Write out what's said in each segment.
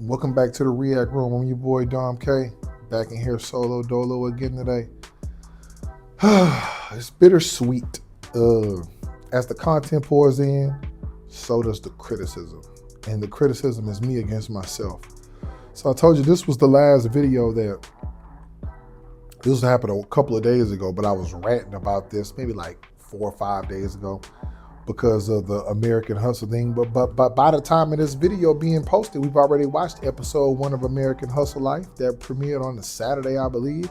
Welcome back to the React Room. I'm your boy Dom K. Back in here solo dolo again today. It's bittersweet. As the content pours in, so does the criticism. And the criticism is me against myself. So I told you this was the last video that this happened a couple of days ago, but I was ranting about this maybe like 4 or 5 days ago because of the American Hustle thing. But by the time of this video being posted, we've already watched episode 1 of American Hustle Life that premiered on the Saturday, I believe.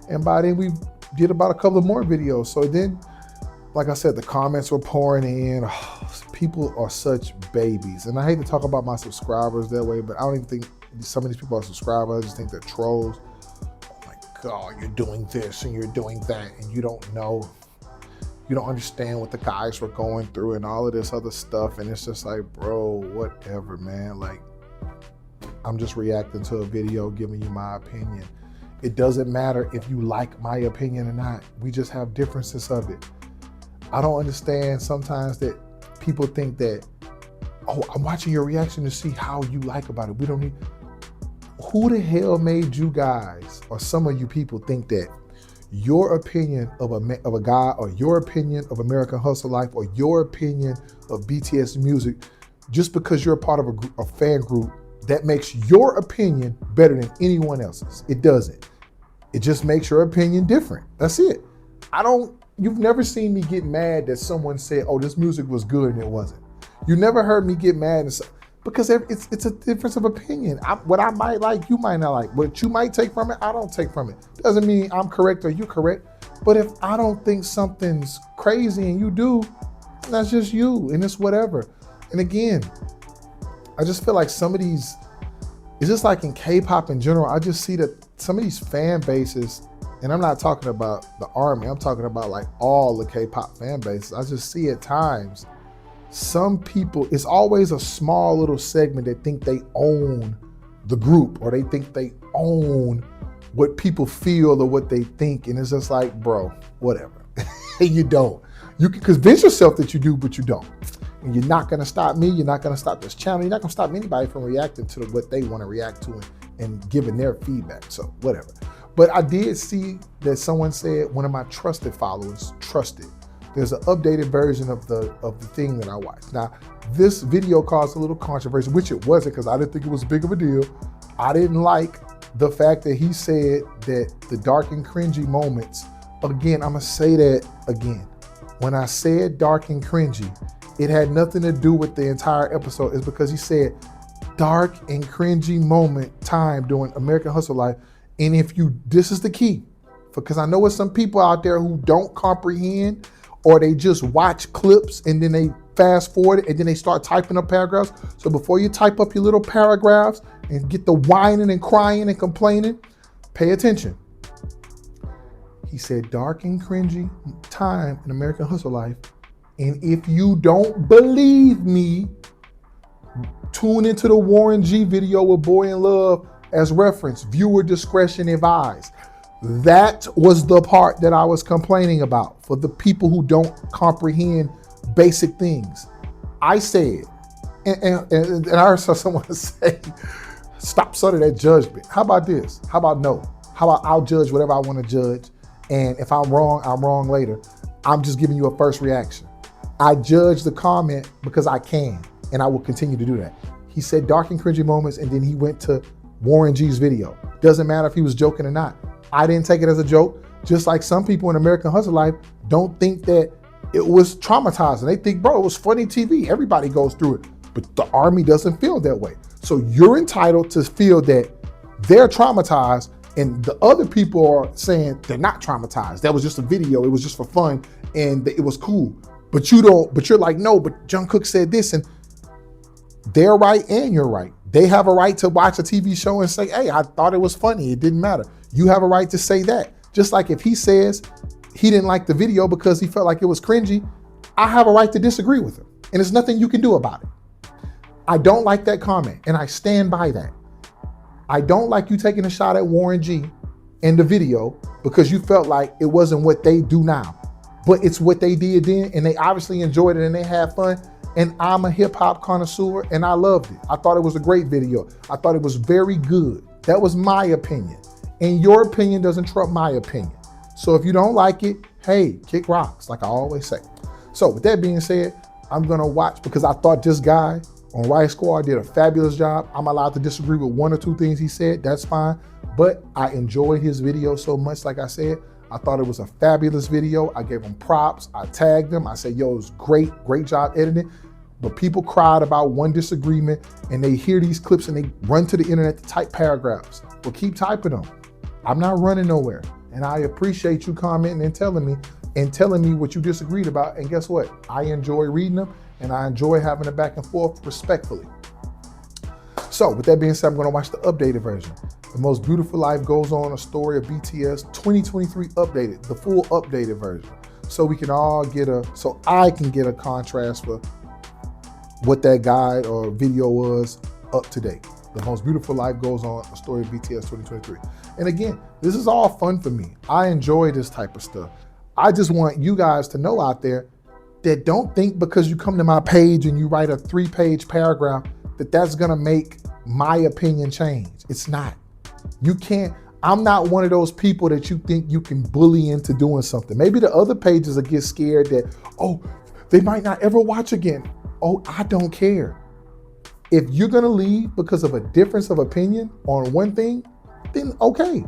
And by then we did about a couple of more videos. So then, like I said, the comments were pouring in. Oh, people are such babies. And I hate to talk about my subscribers that way, but I don't even think some of these people are subscribers. I just think they're trolls. Oh my God, you're doing this and you're doing that and you don't know. You don't understand what the guys were going through and all of this other stuff. And it's just like, bro, whatever, man. Like, I'm just reacting to a video, giving you my opinion. It doesn't matter if you like my opinion or not. We just have differences of it. I don't understand sometimes that people think that, oh, I'm watching your reaction to see how you like about it. We don't need, who the hell made you guys or some of you people think that your opinion of a guy or your opinion of American Hustle Life or your opinion of BTS music, just because you're a part of a fan group, that makes your opinion better than anyone else's? It doesn't. It just makes your opinion different. That's it. You've never seen me get mad that someone said, oh, this music was good and it wasn't. You never heard me get mad because it's a difference of opinion. What I might like, you might not like. What you might take from it, I don't take from it. Doesn't mean I'm correct or you correct. But if I don't think something's crazy and you do, that's just you and it's whatever. And again, I just feel like some of these, it's just like in K-pop in general, I just see that some of these fan bases, and I'm not talking about the ARMY, I'm talking about like all the K-pop fan bases. I just see at times, some people, it's always a small little segment that think they own the group or they think they own what people feel or what they think. And it's just like, bro, whatever. You don't. You can convince yourself that you do, but you don't. And you're not gonna stop me. You're not gonna stop this channel. You're not gonna stop anybody from reacting to what they wanna react to and giving their feedback. So whatever. But I did see that someone said, one of my trusted followers, trusted, there's an updated version of the thing that I watched. Now, this video caused a little controversy, which it wasn't because I didn't think it was big of a deal. I didn't like the fact that he said that the dark and cringy moments, again, I'm gonna say that again. When I said dark and cringy, it had nothing to do with the entire episode. It's because he said dark and cringy moment time during American Hustle Life. And this is the key, because I know there's some people out there who don't comprehend, or they just watch clips and then they fast forward it and then they start typing up paragraphs. So before you type up your little paragraphs and get the whining and crying and complaining, pay attention. He said dark and cringy time in American Hustle Life. And if you don't believe me, tune into the Warren G video with Boy in Love as reference. Viewer discretion advised. That was the part that I was complaining about for the people who don't comprehend basic things. I said, and I heard someone say, stop sort of that judgment. How about this? How about no? How about I'll judge whatever I want to judge, and if I'm wrong later. I'm just giving you a first reaction. I judge the comment because I can, and I will continue to do that. He said dark and cringy moments, and then he went to Warren G's video. Doesn't matter if he was joking or not. I didn't take it as a joke, just like some people in American Hustle Life don't think that it was traumatizing. They think, bro, it was funny TV. Everybody goes through it. But the ARMY doesn't feel that way. So you're entitled to feel that they're traumatized, and the other people are saying they're not traumatized. That was just a video. It was just for fun, and it was cool. But you're like, no, but Jungkook said this, and they're right and you're right. They have a right to watch a TV show and say, hey, I thought it was funny. It didn't matter. You have a right to say that. Just like if he says he didn't like the video because he felt like it was cringy, I have a right to disagree with him. And there's nothing you can do about it. I don't like that comment, and I stand by that. I don't like you taking a shot at Warren G in the video because you felt like it wasn't what they do now. But it's what they did then, and they obviously enjoyed it and they had fun. And I'm a hip hop connoisseur and I loved it. I thought it was a great video. I thought it was very good. That was my opinion. And your opinion doesn't trump my opinion. So if you don't like it, hey, kick rocks, like I always say. So with that being said, I'm gonna watch because I thought this guy on Riot Squad did a fabulous job. I'm allowed to disagree with one or two things he said, that's fine. But I enjoyed his video so much, like I said. I thought it was a fabulous video. I gave him props. I tagged him. I said, yo, it was great, great job editing. But people cried about one disagreement and they hear these clips and they run to the internet to type paragraphs. Well, keep typing them. I'm not running nowhere. And I appreciate you commenting and telling me what you disagreed about. And guess what? I enjoy reading them and I enjoy having a back and forth respectfully. So with that being said, I'm gonna watch the updated version. The Most Beautiful Life Goes On, a story of BTS 2023 updated, the full updated version. So we can all so I can get a contrast for what that guide or video was up to date. The Most Beautiful Life Goes On, a story of BTS 2023. And again, this is all fun for me. I enjoy this type of stuff. I just want you guys to know out there that don't think because you come to my page and you write a 3-page paragraph that that's gonna make my opinion change. It's not. You can't, I'm not one of those people that you think you can bully into doing something. Maybe the other pages will get scared that, oh, they might not ever watch again. Oh, I don't care. If you're gonna leave because of a difference of opinion on one thing, then okay.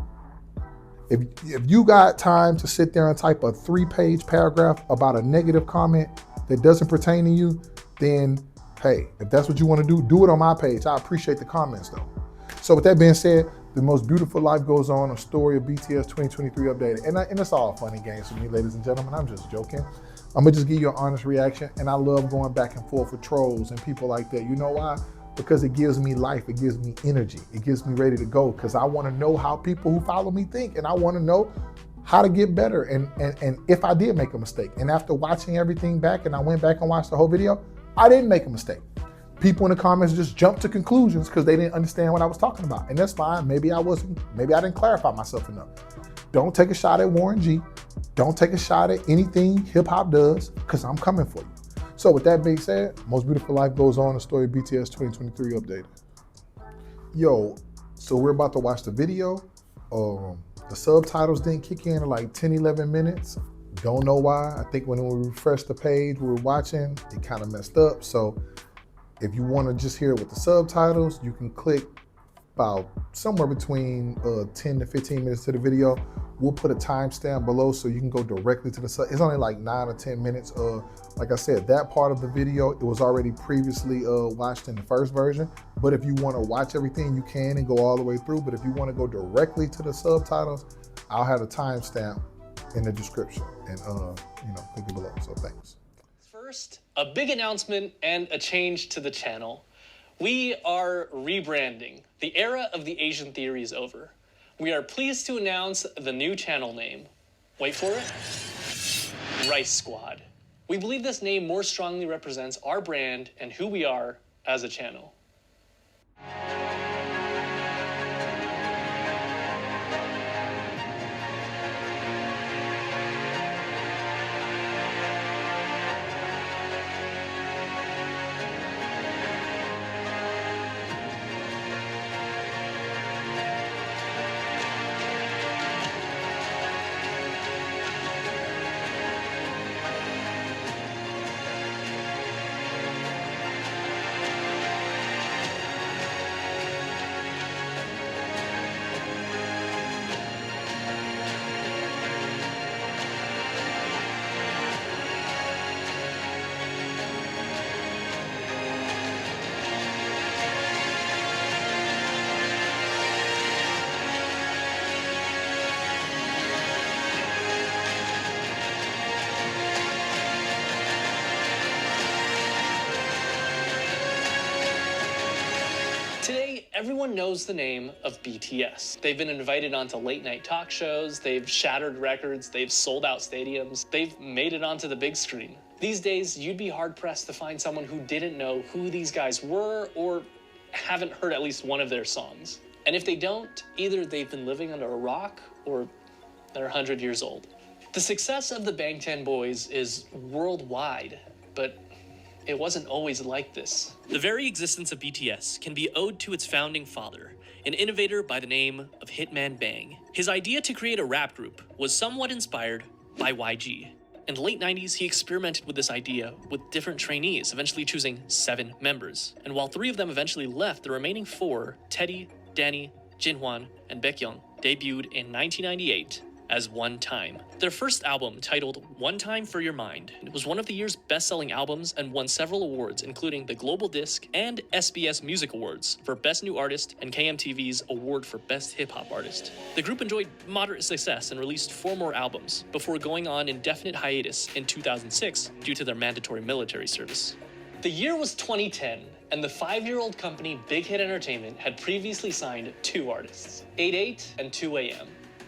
If you got time to sit there and type a 3-page paragraph about a negative comment that doesn't pertain to you, then hey, if that's what you want to do it on my page. I appreciate the comments though. So with that being said, The Most Beautiful Life Goes On, a story of BTS 2023 updated. And it's all funny games for me, ladies and gentlemen. I'm just joking. I'm gonna just give you an honest reaction. And I love going back and forth with trolls and people like that. You know why? Because it gives me life, it gives me energy, it gets me ready to go. Because I wanna know how people who follow me think, and I wanna know how to get better and if I did make a mistake. And after watching everything back and I went back and watched the whole video, I didn't make a mistake. People in the comments just jumped to conclusions because they didn't understand what I was talking about. And that's fine. Maybe I didn't clarify myself enough. Don't take a shot at Warren G. Don't take a shot at anything hip hop does because I'm coming for you. So with that being said, Most Beautiful Life Goes On, a story of BTS 2023 updated. Yo, so we're about to watch the video. The subtitles didn't kick in like 10, 11 minutes. Don't know why. I think when we refreshed the page we were watching, it kind of messed up. So if you want to just hear it with the subtitles, you can click about somewhere between 10 to 15 minutes to the video. We'll put a timestamp below so you can go directly to the sub. It's only like 9 or 10 minutes. Like I said, that part of the video, it was already previously watched in the first version. But if you want to watch everything, you can and go all the way through. But if you want to go directly to the subtitles, I'll have a timestamp in the description and click it below. So thanks. First, a big announcement and a change to the channel. We are rebranding. The era of the Asian theory is over. We are pleased to announce the new channel name. Wait for it. Rice Squad. We believe this name more strongly represents our brand and who we are as a channel. Today, everyone knows the name of BTS. They've been invited onto late-night talk shows, they've shattered records, they've sold out stadiums, they've made it onto the big screen. These days, you'd be hard-pressed to find someone who didn't know who these guys were or haven't heard at least one of their songs. And if they don't, either they've been living under a rock or they're 100 years old. The success of the Bangtan Boys is worldwide, but it wasn't always like this. The very existence of BTS can be owed to its founding father, an innovator by the name of Hitman Bang. His idea to create a rap group was somewhat inspired by YG. In the late 90s, he experimented with this idea with different trainees, eventually choosing 7 members. And while 3 of them eventually left, the remaining 4, Teddy, Danny, Jinhwan, and Baekhyun, debuted in 1998 as One Time. Their first album, titled One Time for Your Mind, was one of the year's best-selling albums and won several awards, including the Global Disc and SBS Music Awards for Best New Artist and KMTV's Award for Best Hip-Hop Artist. The group enjoyed moderate success and released 4 more albums before going on indefinite hiatus in 2006 due to their mandatory military service. The year was 2010, and the 5-year-old company Big Hit Entertainment had previously signed 2 artists, 88 and 2AM.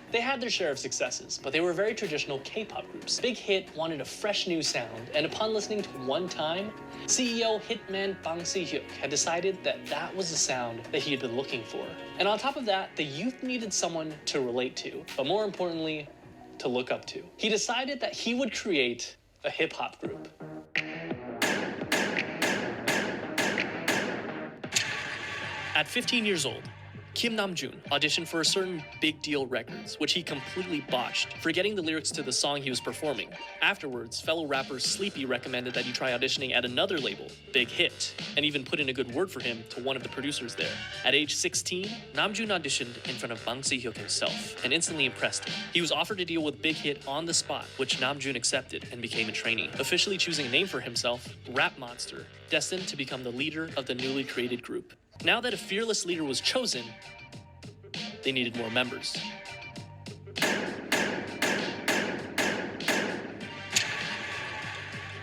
They had their share of successes, but they were very traditional K-pop groups. Big Hit wanted a fresh new sound, and upon listening to One Time, CEO Hitman Bang Si-hyuk had decided that that was the sound that he had been looking for. And on top of that, the youth needed someone to relate to, but more importantly, to look up to. He decided that he would create a hip-hop group. At 15 years old, Kim Namjoon auditioned for a certain Big Deal Records, which he completely botched, forgetting the lyrics to the song he was performing. Afterwards, fellow rapper Sleepy recommended that he try auditioning at another label, Big Hit, and even put in a good word for him to one of the producers there. At age 16, Namjoon auditioned in front of Bang Si-hyuk himself and instantly impressed him. He was offered a deal with Big Hit on the spot, which Namjoon accepted and became a trainee, officially choosing a name for himself, Rap Monster, destined to become the leader of the newly created group. Now that a fearless leader was chosen, they needed more members.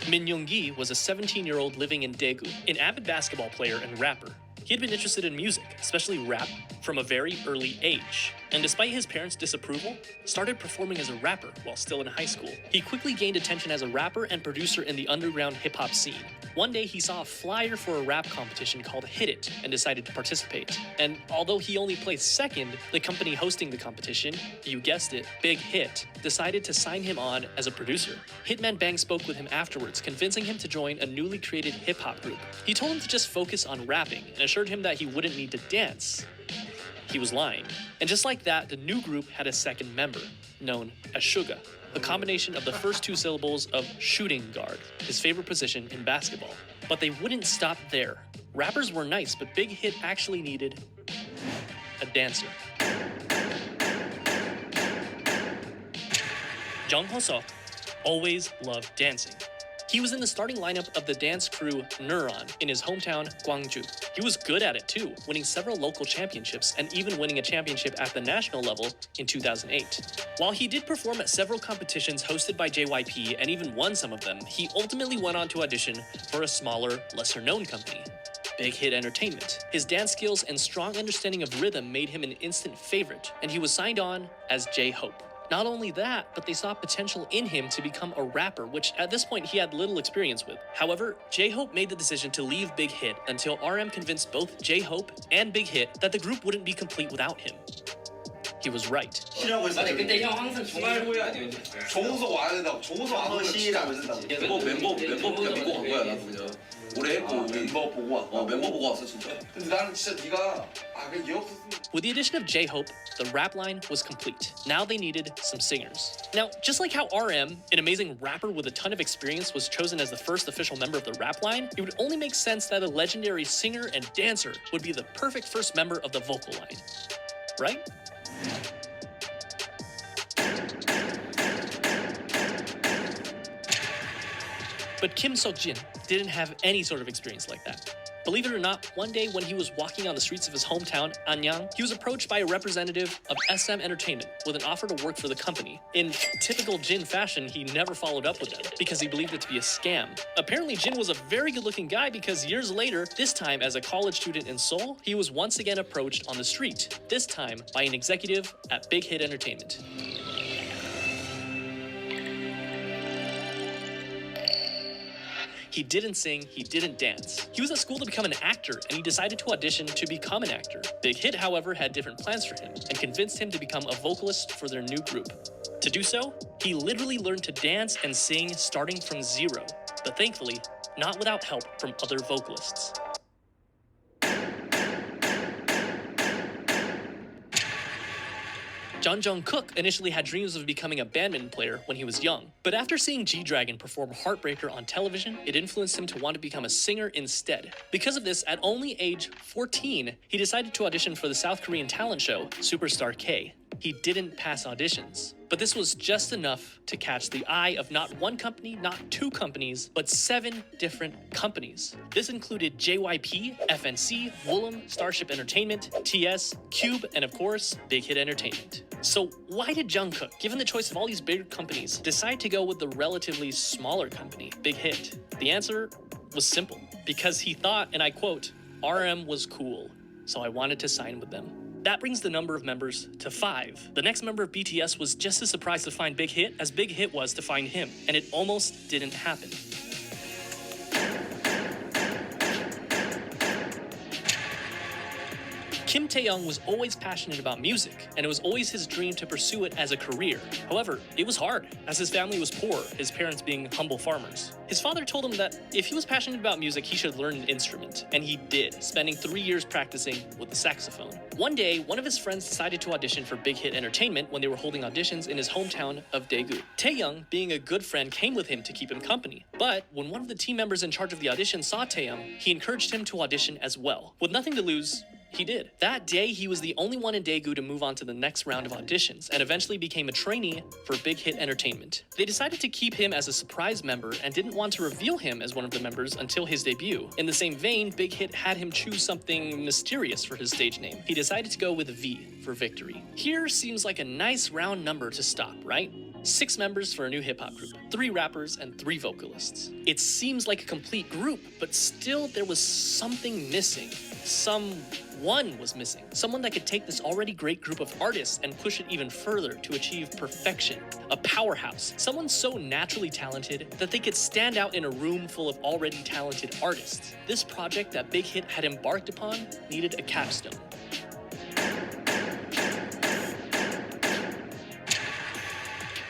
Min Young-gi was a 17-year-old living in Daegu, an avid basketball player and rapper. He had been interested in music, especially rap, from a very early age, and despite his parents' disapproval, started performing as a rapper while still in high school. He quickly gained attention as a rapper and producer in the underground hip-hop scene. One day, he saw a flyer for a rap competition called Hit It and decided to participate. And although he only placed second, the company hosting the competition, you guessed it, Big Hit, decided to sign him on as a producer. Hitman Bang spoke with him afterwards, convincing him to join a newly created hip-hop group. He told him to just focus on rapping and assured him that he wouldn't need to dance. He was lying. And just like that, the new group had a second member, known as Suga, a combination of the first 2 syllables of shooting guard, his favorite position in basketball. But they wouldn't stop there. Rappers were nice, but Big Hit actually needed a dancer. Jung Ho-seok always loved dancing. He was in the starting lineup of the dance crew Neuron in his hometown, Gwangju. He was good at it too, winning several local championships and even winning a championship at the national level in 2008. While he did perform at several competitions hosted by JYP and even won some of them, he ultimately went on to audition for a smaller, lesser-known company, Big Hit Entertainment. His dance skills and strong understanding of rhythm made him an instant favorite, and he was signed on as J-Hope. Not only that, but they saw potential in him to become a rapper, which at this point he had little experience with. However, J-Hope made the decision to leave Big Hit until RM convinced both J-Hope and Big Hit that the group wouldn't be complete without him. He was right. 쉬라고 했어. 아니 근데 형 항상 주말 후에 아니면 정우석 와야 된다고. 정우석 안 오면 쉬라고 했다고. 멤버 그냥 믿고 간 거야 나도 그냥. 오래 했고 멤버 보고 왔어. 멤버 보고 왔어 진짜. 근데 나는 진짜 네가 그얘 없었으면. With the addition of J-Hope, the rap line was complete. Now they needed some singers. Now, just like how RM, an amazing rapper with a ton of experience, was chosen as the first official member of the rap line, it would only make sense that a legendary singer and dancer would be the perfect first member of the vocal line. Right? But Kim Seok-jin didn't have any sort of experience like that. Believe it or not, one day when he was walking on the streets of his hometown, Anyang, he was approached by a representative of SM Entertainment with an offer to work for the company. In typical Jin fashion, he never followed up with them because he believed it to be a scam. Apparently, Jin was a very good-looking guy because years later, this time as a college student in Seoul, he was once again approached on the street, this time by an executive at Big Hit Entertainment. He didn't sing, he didn't dance. He was at school to become an actor, and he decided to audition to become an actor. Big Hit, however, had different plans for him, and convinced him to become a vocalist for their new group. To do so, he literally learned to dance and sing starting from zero. But thankfully, not without help from other vocalists. Jungkook initially had dreams of becoming a badminton player when he was young, but after seeing G-Dragon perform Heartbreaker on television, it influenced him to want to become a singer instead. Because of this, at only age 14, he decided to audition for the South Korean talent show, Superstar K. He didn't pass auditions, but this was just enough to catch the eye of not one company, not two companies, but 7 different companies. This included JYP, FNC, Woollim, Starship Entertainment, TS, Cube, and of course, Big Hit Entertainment. So why did Jungkook, given the choice of all these bigger companies, decide to go with the relatively smaller company, Big Hit? The answer was simple. Because he thought, and I quote, "RM was cool, so I wanted to sign with them." That brings the number of members to 5. The next member of BTS was just as surprised to find Big Hit as Big Hit was to find him, and it almost didn't happen. Kim Tae-young was always passionate about music, and it was always his dream to pursue it as a career. However, it was hard, as his family was poor, his parents being humble farmers. His father told him that if he was passionate about music, he should learn an instrument, and he did, spending 3 years practicing with the saxophone. One day, one of his friends decided to audition for Big Hit Entertainment when they were holding auditions in his hometown of Daegu. Tae-young, being a good friend, came with him to keep him company. But when one of the team members in charge of the audition saw Tae-young, he encouraged him to audition as well. With nothing to lose, he did. That day, he was the only one in Daegu to move on to the next round of auditions and eventually became a trainee for Big Hit Entertainment. They decided to keep him as a surprise member and didn't want to reveal him as one of the members until his debut. In the same vein, Big Hit had him choose something mysterious for his stage name. He decided to go with V for victory. Here seems like a nice round number to stop, right? 6 members for a new hip-hop group, 3 rappers and 3 vocalists. It seems like a complete group, but still there was something missing. Someone was missing. Someone that could take this already great group of artists and push it even further to achieve perfection. A powerhouse. Someone so naturally talented that they could stand out in a room full of already talented artists. This project that Big Hit had embarked upon needed a capstone.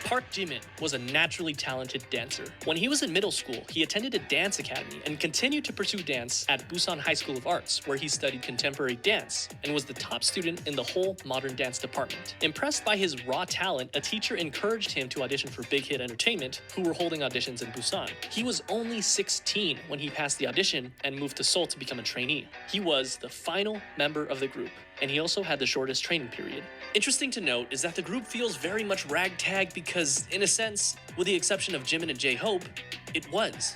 Park Jimin was a naturally talented dancer. When he was in middle school, he attended a dance academy and continued to pursue dance at Busan High School of Arts, where he studied contemporary dance and was the top student in the whole modern dance department. Impressed by his raw talent, a teacher encouraged him to audition for Big Hit Entertainment, who were holding auditions in Busan. He was only 16 when he passed the audition and moved to Seoul to become a trainee. He was the final member of the group, and he also had the shortest training period. Interesting to note is that the group feels very much ragtag because, in a sense, with the exception of Jimin and J-Hope, it was.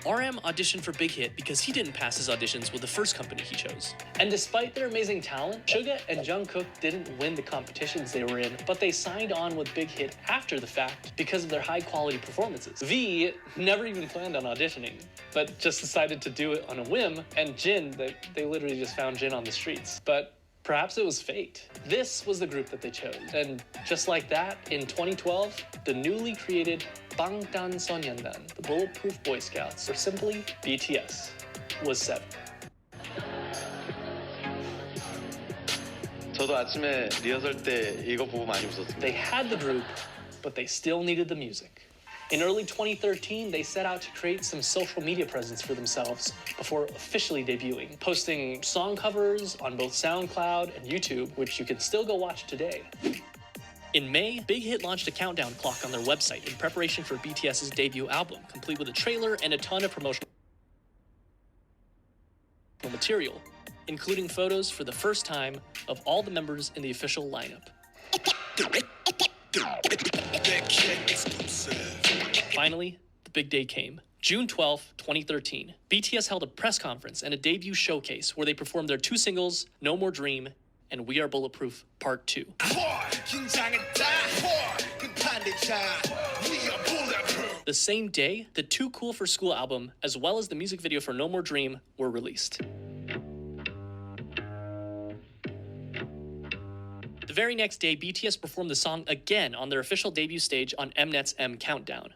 RM auditioned for Big Hit because he didn't pass his auditions with the first company he chose. And despite their amazing talent, Suga and Jungkook didn't win the competitions they were in, but they signed on with Big Hit after the fact because of their high-quality performances. V never even planned on auditioning, but just decided to do it on a whim, and Jin, they literally just found Jin on the streets. But perhaps it was fate. This was the group that they chose. And just like that, in 2012, the newly created 방탄소년단, the Bulletproof Boy Scouts, or simply BTS, was 7. 저도 아침에 리허설 때 이거 보고 많이 웃었습니다. They had the group, but they still needed the music. In early 2013, they set out to create some social media presence for themselves before officially debuting, posting song covers on both SoundCloud and YouTube, which you can still go watch today. In May, Big Hit launched a countdown clock on their website in preparation for BTS's debut album, complete with a trailer and a ton of promotional material, including photos for the first time of all the members in the official lineup. Finally, the big day came. June 12, 2013, BTS held a press conference and a debut showcase where they performed their 2 singles, No More Dream and We Are Bulletproof Part 2. The same day, the Too Cool for School album, as well as the music video for No More Dream, were released. The very next day, BTS performed the song again on their official debut stage on Mnet's M Countdown.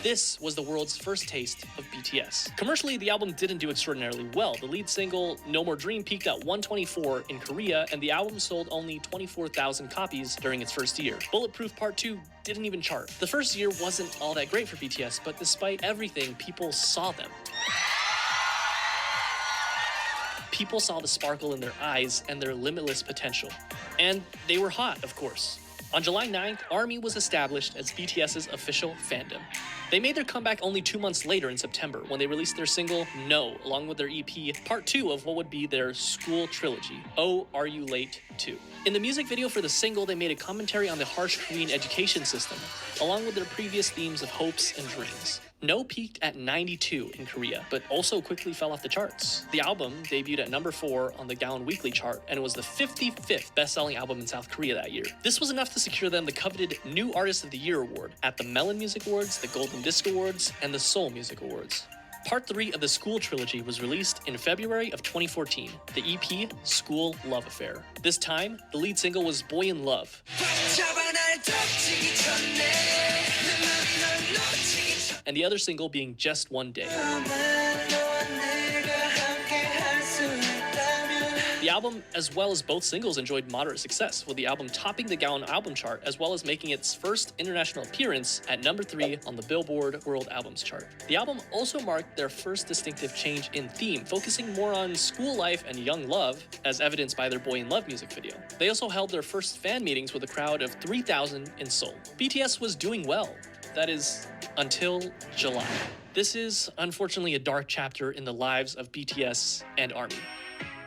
This was the world's first taste of BTS. Commercially, the album didn't do extraordinarily well. The lead single, No More Dream, peaked at 124 in Korea, and the album sold only 24,000 copies during its first year. Bulletproof Part 2 didn't even chart. The first year wasn't all that great for BTS, but despite everything, people saw them. People saw the sparkle in their eyes and their limitless potential. And they were hot, of course. On July 9th, ARMY was established as BTS's official fandom. They made their comeback only 2 months later in September when they released their single, No, along with their EP, part 2 of what would be their school trilogy, Oh, Are You Late 2. In the music video for the single, they made a commentary on the harsh Korean education system, along with their previous themes of hopes and dreams. No peaked at 92 in Korea, but also quickly fell off the charts. The album debuted at number 4 on the Gaon Weekly chart, and it was the 55th best-selling album in South Korea that year. This was enough to secure them the coveted New Artist of the Year award at the Melon Music Awards, the Golden Disc Awards, and the Seoul Music Awards. Part 3 of the School trilogy was released in February of 2014, the EP School Love Affair. This time, the lead single was Boy in Love, and the other single being Just One Day. The album, as well as both singles, enjoyed moderate success, with the album topping the Gaon album chart, as well as making its first international appearance at number 3 on the Billboard World Albums chart. The album also marked their first distinctive change in theme, focusing more on school life and young love, as evidenced by their Boy in Love music video. They also held their first fan meetings with a crowd of 3,000 in Seoul. BTS was doing well. That is, until July. This is, unfortunately, a dark chapter in the lives of BTS and ARMY.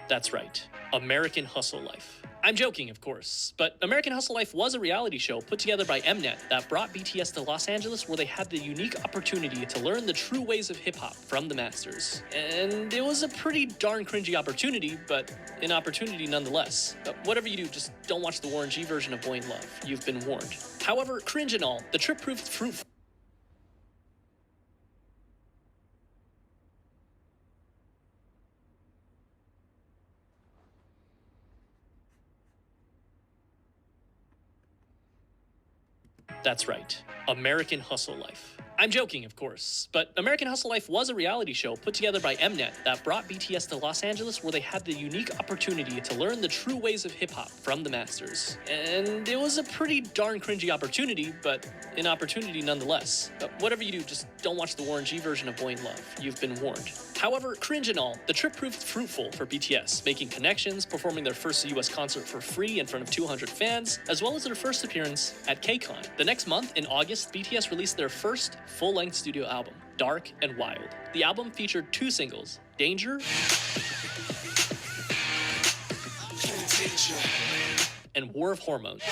That's right, American Hustle Life. I'm joking, of course, but American Hustle Life was a reality show put together by Mnet that brought BTS to Los Angeles, where they had the unique opportunity to learn the true ways of hip-hop from the masters. And it was a pretty darn cringy opportunity, but an opportunity nonetheless. But whatever you do, just don't watch the Warren G version of Boy in Love. You've been warned. However, cringe and all, the trip proved fruitful. That's right, American Hustle Life. I'm joking, of course, but American Hustle Life was a reality show put together by Mnet that brought BTS to Los Angeles, where they had the unique opportunity to learn the true ways of hip-hop from the masters. And it was a pretty darn cringy opportunity, but an opportunity nonetheless. But whatever you do, just don't watch the Warren G version of Boy in Love. You've been warned. However, cringe and all, the trip proved fruitful for BTS, making connections, performing their first US concert for free in front of 200 fans, as well as their first appearance at KCON. The next month, in August, BTS released their first full-length studio album, Dark and Wild. The album featured 2 singles, Danger and War of Hormones.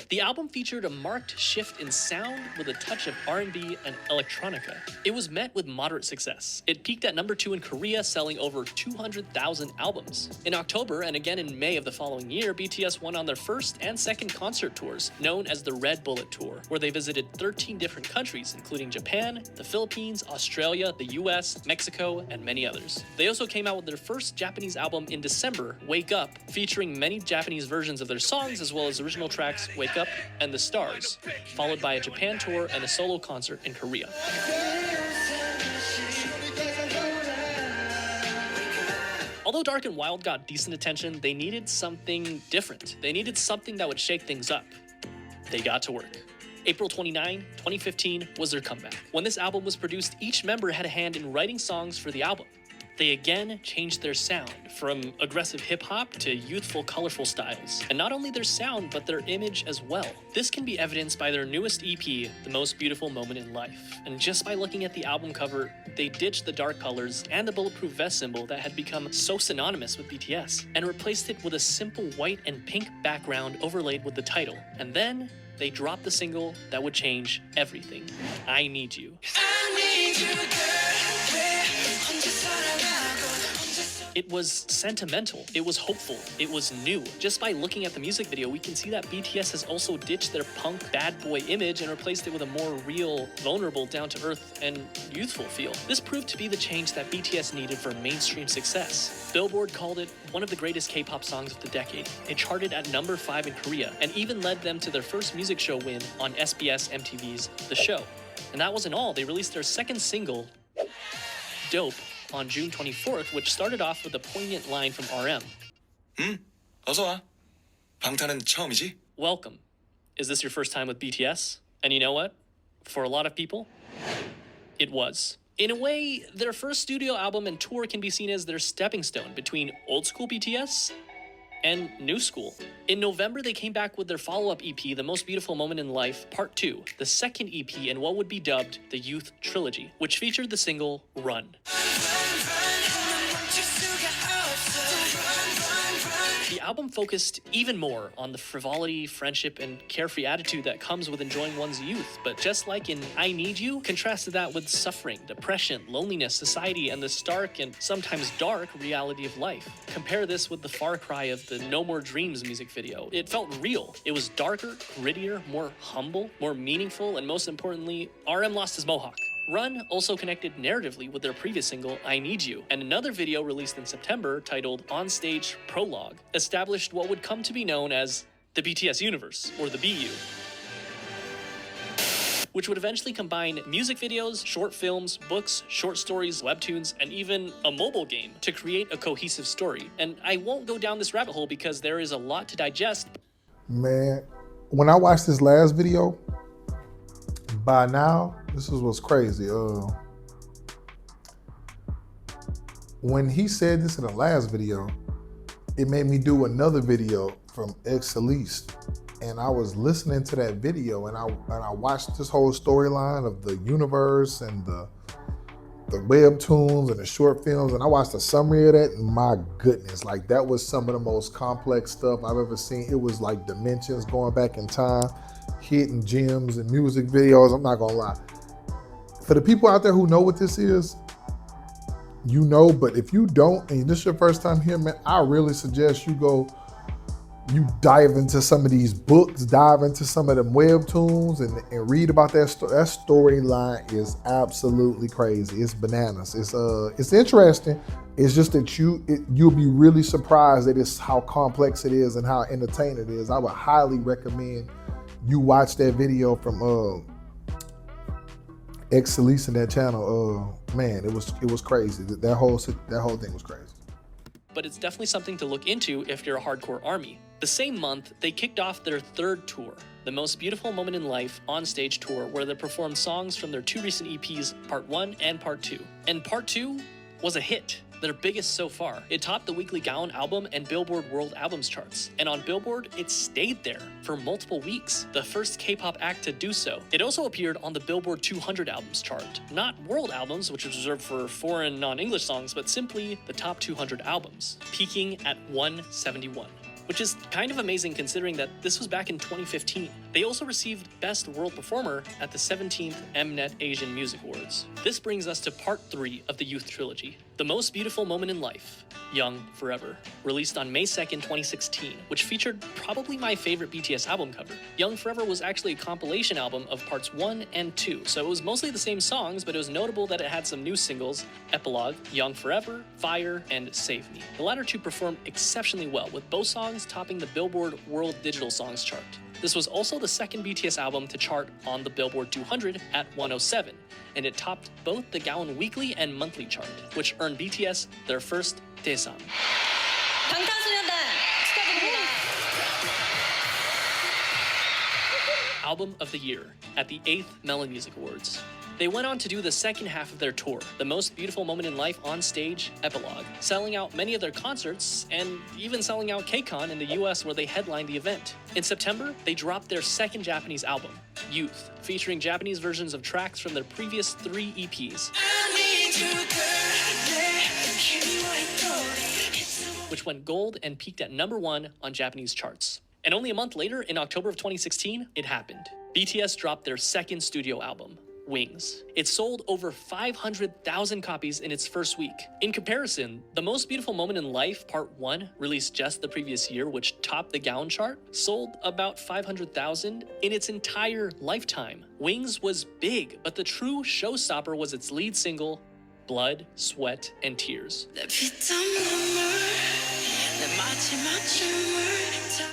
The album featured a marked shift in sound with a touch of R&B and electronica. It was met with moderate success. It peaked at number 2 in Korea, selling over 200,000 albums. In October, and again in May of the following year, BTS went on their first and second concert tours, known as the Red Bullet Tour, where they visited 13 different countries, including Japan, the Philippines, Australia, the US, Mexico, and many others. They also came out with their first Japanese album in December, Wake Up, featuring many Japanese versions of their songs, as well as original tracks Wake Up and The Stars, followed by a Japan tour and a solo concert in Korea. Although Dark and Wild got decent attention, they needed something different. They needed something that would shake things up. They got to work. April 29, 2015 was their comeback. When this album was produced, each member had a hand in writing songs for the album. They again changed their sound, from aggressive hip-hop to youthful, colorful styles. And not only their sound, but their image as well. This can be evidenced by their newest EP, The Most Beautiful Moment in Life. And just by looking at the album cover, they ditched the dark colors and the bulletproof vest symbol that had become so synonymous with BTS, and replaced it with a simple white and pink background overlaid with the title. And then, they dropped the single that would change everything, I Need You. I need you, girl. It was sentimental, it was hopeful, it was new. Just by looking at the music video, we can see that BTS has also ditched their punk bad boy image and replaced it with a more real, vulnerable, down-to-earth, and youthful feel. This proved to be the change that BTS needed for mainstream success. Billboard called it one of the greatest K-pop songs of the decade. It charted at number 5 in Korea, and even led them to their first music show win on SBS MTV's The Show. And that wasn't all, they released their second single, Dope, on June 24th, which started off with a poignant line from RM. 어서 와. 방탄은 처음이지? Welcome. Is this your first time with BTS? And you know what? For a lot of people, it was. In a way, their first studio album and tour can be seen as their stepping stone between old school BTS and new school. In November, they came back with their follow-up EP, The Most Beautiful Moment in Life, Part 2, the second EP in what would be dubbed the Youth Trilogy, which featured the single Run. The album focused even more on the frivolity, friendship, and carefree attitude that comes with enjoying one's youth. But just like in I Need You, contrasted that with suffering, depression, loneliness, society, and the stark and sometimes dark reality of life. Compare this with the far cry of the No More Dreams music video. It felt real. It was darker, grittier, more humble, more meaningful, and most importantly, RM lost his mohawk. Run also connected narratively with their previous single, I Need You, and another video released in September titled On Stage Prologue established what would come to be known as the BTS universe, or the BU, which would eventually combine music videos, short films, books, short stories, webtoons, and even a mobile game to create a cohesive story. And I won't go down this rabbit hole because there is a lot to digest. Man, when I watched this last video, by now, this is what's crazy. When he said this in the last video, it made me do another video from Exceliste. And I was listening to that video and I watched this whole storyline of the universe and the webtoons and the short films, and I watched a summary of that, and my goodness, like that was some of the most complex stuff I've ever seen. It was like dimensions going back in time, hidden gems and music videos. I'm not gonna lie. For the people out there who know what this is, you know, but if you don't, and this is your first time here, man, I really suggest you dive into some of these books, dive into some of them webtoons and read about that story. That storyline is absolutely crazy. It's bananas. It's interesting. It's just that you'll be really surprised at how complex it is and how entertaining it is. I would highly recommend you watch that video from Exceliste in that channel. Man, it was crazy. That whole thing was crazy. But it's definitely something to look into if you're a hardcore ARMY. The same month, they kicked off their third tour, The Most Beautiful Moment in Life On Stage Tour, where they performed songs from their 2 recent EPs, Part 1 and Part 2. And Part 2 was a hit, their biggest so far. It topped the weekly Gaon album and Billboard World Albums charts. And on Billboard, it stayed there for multiple weeks, the first K-pop act to do so. It also appeared on the Billboard 200 albums chart. Not world albums, which is reserved for foreign non-English songs, but simply the top 200 albums, peaking at 171. Which is kind of amazing considering that this was back in 2015. They also received Best World Performer at the 17th Mnet Asian Music Awards. This brings us to Part 3 of the Youth Trilogy, The Most Beautiful Moment in Life, Young Forever, released on May 2nd, 2016, which featured probably my favorite BTS album cover. Young Forever was actually a compilation album of parts 1 and 2, so it was mostly the same songs, but it was notable that it had some new singles, Epilogue, Young Forever, Fire, and Save Me. The latter two performed exceptionally well, with both songs topping the Billboard World Digital Songs chart. This was also the second BTS album to chart on the Billboard 200 at 107, and it topped both the Gaon Weekly and Monthly chart, which earned BTS their first Daesang. 방탄소년단 축하드립니다. Album of the Year at the 8th Melon Music Awards. They went on to do the second half of their tour, The Most Beautiful Moment in Life On Stage Epilogue, selling out many of their concerts and even selling out KCON in the US where they headlined the event. In September, they dropped their second Japanese album, Youth, featuring Japanese versions of tracks from their previous 3 EPs, which went gold and peaked at #1 on Japanese charts. And only a month later, in October of 2016, it happened. BTS dropped their second studio album, Wings. It sold over 500,000 copies in its first week. In comparison, The Most Beautiful Moment in Life Part 1, released just the previous year, which topped the Gaon chart, sold about 500,000 in its entire lifetime. Wings was big, but the true showstopper was its lead single, Blood, Sweat, and Tears,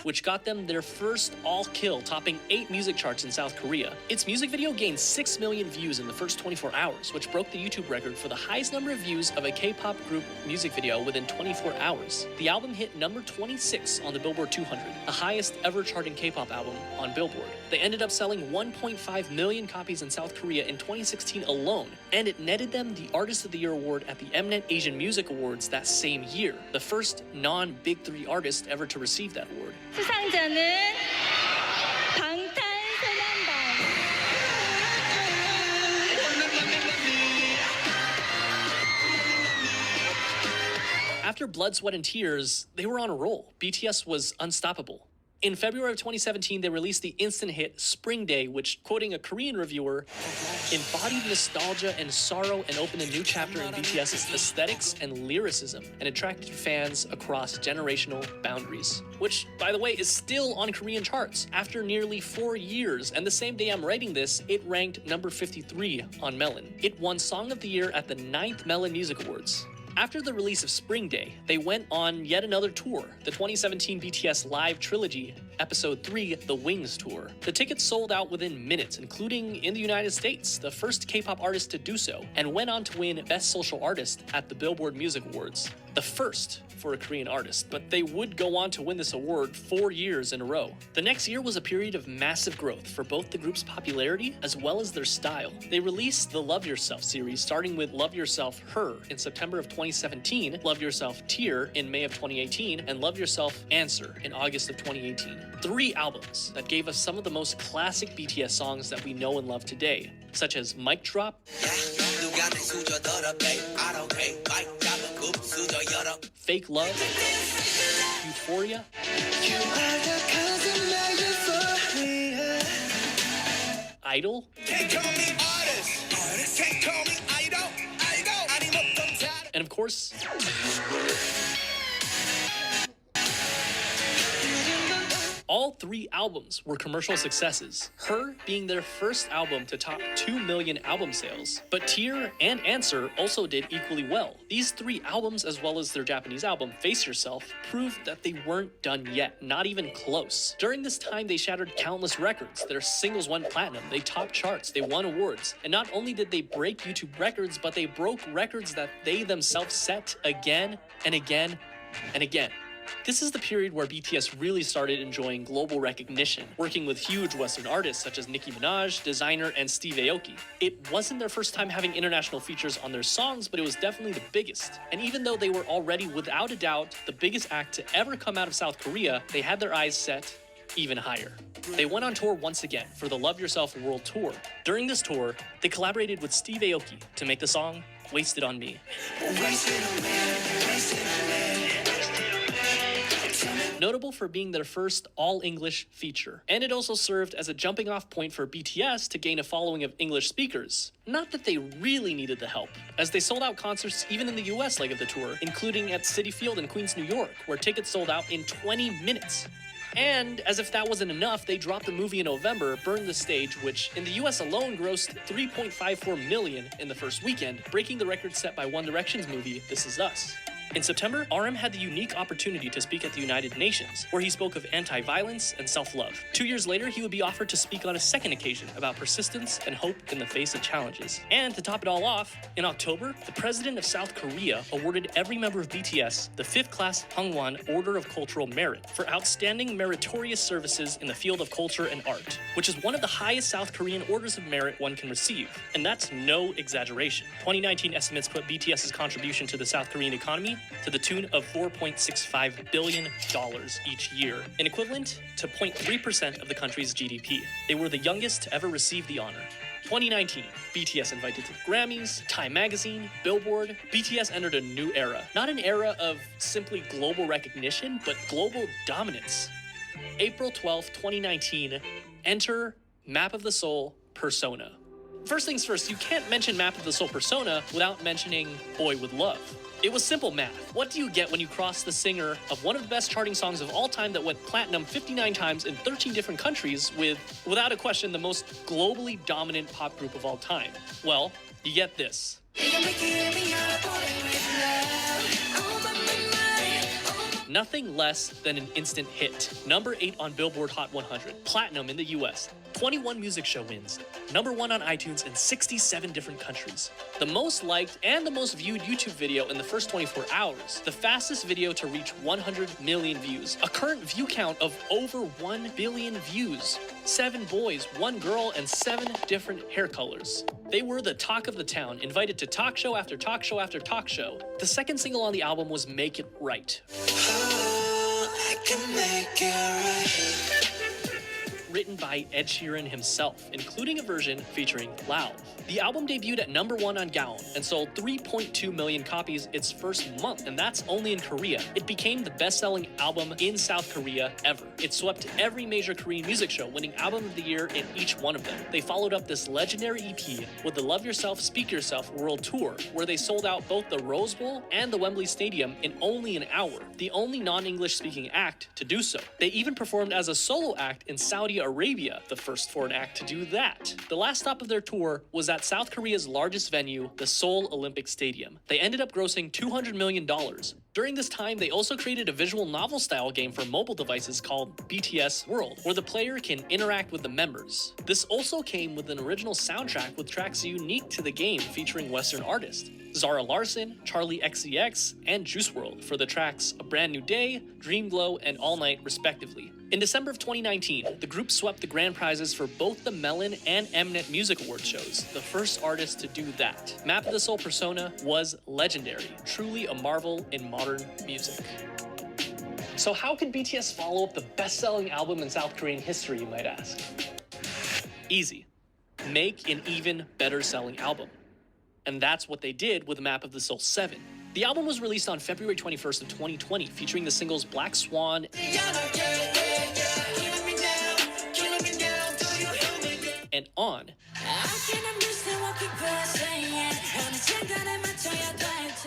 which got them their first all-kill, topping 8 music charts in South Korea. Its music video gained 6 million views in the first 24 hours, which broke the YouTube record for the highest number of views of a K-pop group music video within 24 hours. The album hit number 26 on the Billboard 200, the highest ever charting K-pop album on Billboard. They ended up selling 1.5 million copies in South Korea in 2016 alone, and it netted them the Artist of the Year award at the Mnet Asian Music Awards that same year, the first non-Big Three artist ever to receive that award. 수상자는 방탄소년단. After Blood, Sweat, and Tears, they were on a roll. BTS was unstoppable. In February of 2017, they released the instant hit Spring Day, which, quoting a Korean reviewer, embodied nostalgia and sorrow and opened a new chapter in BTS's aesthetics and lyricism, and attracted fans across generational boundaries. Which, by the way, is still on Korean charts after nearly 4 years, and the same day I'm writing this, it ranked number 53 on Melon. It won Song of the Year at the 9th Melon Music Awards. After the release of Spring Day, they went on yet another tour, the 2017 BTS Live Trilogy, Episode 3, The Wings Tour. The tickets sold out within minutes, including in the United States, the first K-pop artist to do so, and went on to win Best Social Artist at the Billboard Music Awards, the first for a Korean artist, but they would go on to win this award 4 years in a row. The next year was a period of massive growth for both the group's popularity as well as their style. They released the Love Yourself series, starting with Love Yourself Her in September of 2017, Love Yourself Tear in May of 2018, and Love Yourself Answer in August of 2018. 3 albums that gave us some of the most classic BTS songs that we know and love today, such as Mic Drop, Fake Love, Euphoria, Idol, and of course, all 3 albums were commercial successes, Her being their first album to top 2 million album sales. But Tear and Answer also did equally well. These 3 albums, as well as their Japanese album, Face Yourself, proved that they weren't done yet, not even close. During this time, they shattered countless records. Their singles went platinum, they topped charts, they won awards. And not only did they break YouTube records, but they broke records that they themselves set again and again and again. This is the period where BTS really started enjoying global recognition, working with huge Western artists such as Nicki Minaj, Designer, and Steve Aoki. It wasn't their first time having international features on their songs, but it was definitely the biggest. And even though they were already, without a doubt, the biggest act to ever come out of South Korea, they had their eyes set even higher. They went on tour once again for the Love Yourself World Tour. During this tour, they collaborated with Steve Aoki to make the song Wasted on Me. Notable for being their first all-English feature. And it also served as a jumping-off point for BTS to gain a following of English speakers. Not that they really needed the help, as they sold out concerts even in the US leg of the tour, including at Citi Field in Queens, New York, where tickets sold out in 20 minutes. And as if that wasn't enough, they dropped the movie in November, Burn the Stage, which in the US alone grossed $3.54 million in the first weekend, breaking the record set by One Direction's movie, This Is Us. In September, RM had the unique opportunity to speak at the United Nations, where he spoke of anti-violence and self-love. 2 years later, he would be offered to speak on a second occasion about persistence and hope in the face of challenges. And to top it all off, in October, the president of South Korea awarded every member of BTS the 5th class Hwangwon Order of Cultural Merit for outstanding meritorious services in the field of culture and art, which is one of the highest South Korean orders of merit one can receive. And that's no exaggeration. 2019 estimates put BTS's contribution to the South Korean economy to the tune of $4.65 billion each year, an equivalent to 0.3% of the country's GDP. They were the youngest to ever receive the honor. 2019, BTS invited to the Grammys, Time Magazine, Billboard. BTS entered a new era. Not an era of simply global recognition, but global dominance. April 12, 2019, enter Map of the Soul, Persona. First things first, you can't mention Map of the Soul Persona without mentioning Boy With Love. It was simple math. What do you get when you cross the singer of one of the best charting songs of all time that went platinum 59 times in 13 different countries with, without a question, the most globally dominant pop group of all time? Well, you get this. Nothing less than an instant hit. Number 8 on Billboard Hot 100, platinum in the US, 21 music show wins, number 1 on iTunes in 67 different countries. The most liked and the most viewed YouTube video in the first 24 hours, the fastest video to reach 100 million views, a current view count of over 1 billion views, 7 boys, 1 girl, and 7 different hair colors. They were the talk of the town, invited to talk show after talk show after talk show. The second single on the album was Make It Right. I can make it right. Written by Ed Sheeran himself, including a version featuring Lauv. The album debuted at number 1 on Gaon and sold 3.2 million copies its first month, and that's only in Korea. It became the best-selling album in South Korea ever. It swept every major Korean music show, winning Album of the Year in each one of them. They followed up this legendary EP with the Love Yourself, Speak Yourself World Tour, where they sold out both the Rose Bowl and the Wembley Stadium in only an hour, the only non-English speaking act to do so. They even performed as a solo act in Saudi Arabia, the first foreign act to do that. The last stop of their tour was at South Korea's largest venue, the Seoul Olympic Stadium. They ended up grossing $200 million. During this time, they also created a visual novel style game for mobile devices called BTS World, where the player can interact with the members. This also came with an original soundtrack with tracks unique to the game featuring Western artists, Zara Larsson, Charlie XCX, and Juice WRLD for the tracks A Brand New Day, Dream Glow, and All Night respectively. In December of 2019, the group swept the grand prizes for both the Melon and Mnet Music Award shows, the first artist to do that. Map of the Soul Persona was legendary, truly a marvel in modern music. So how could BTS follow up the best-selling album in South Korean history, you might ask? Easy. Make an even better-selling album. And that's what they did with Map of the Soul 7. The album was released on February 21st of 2020, featuring the singles Black Swan and On.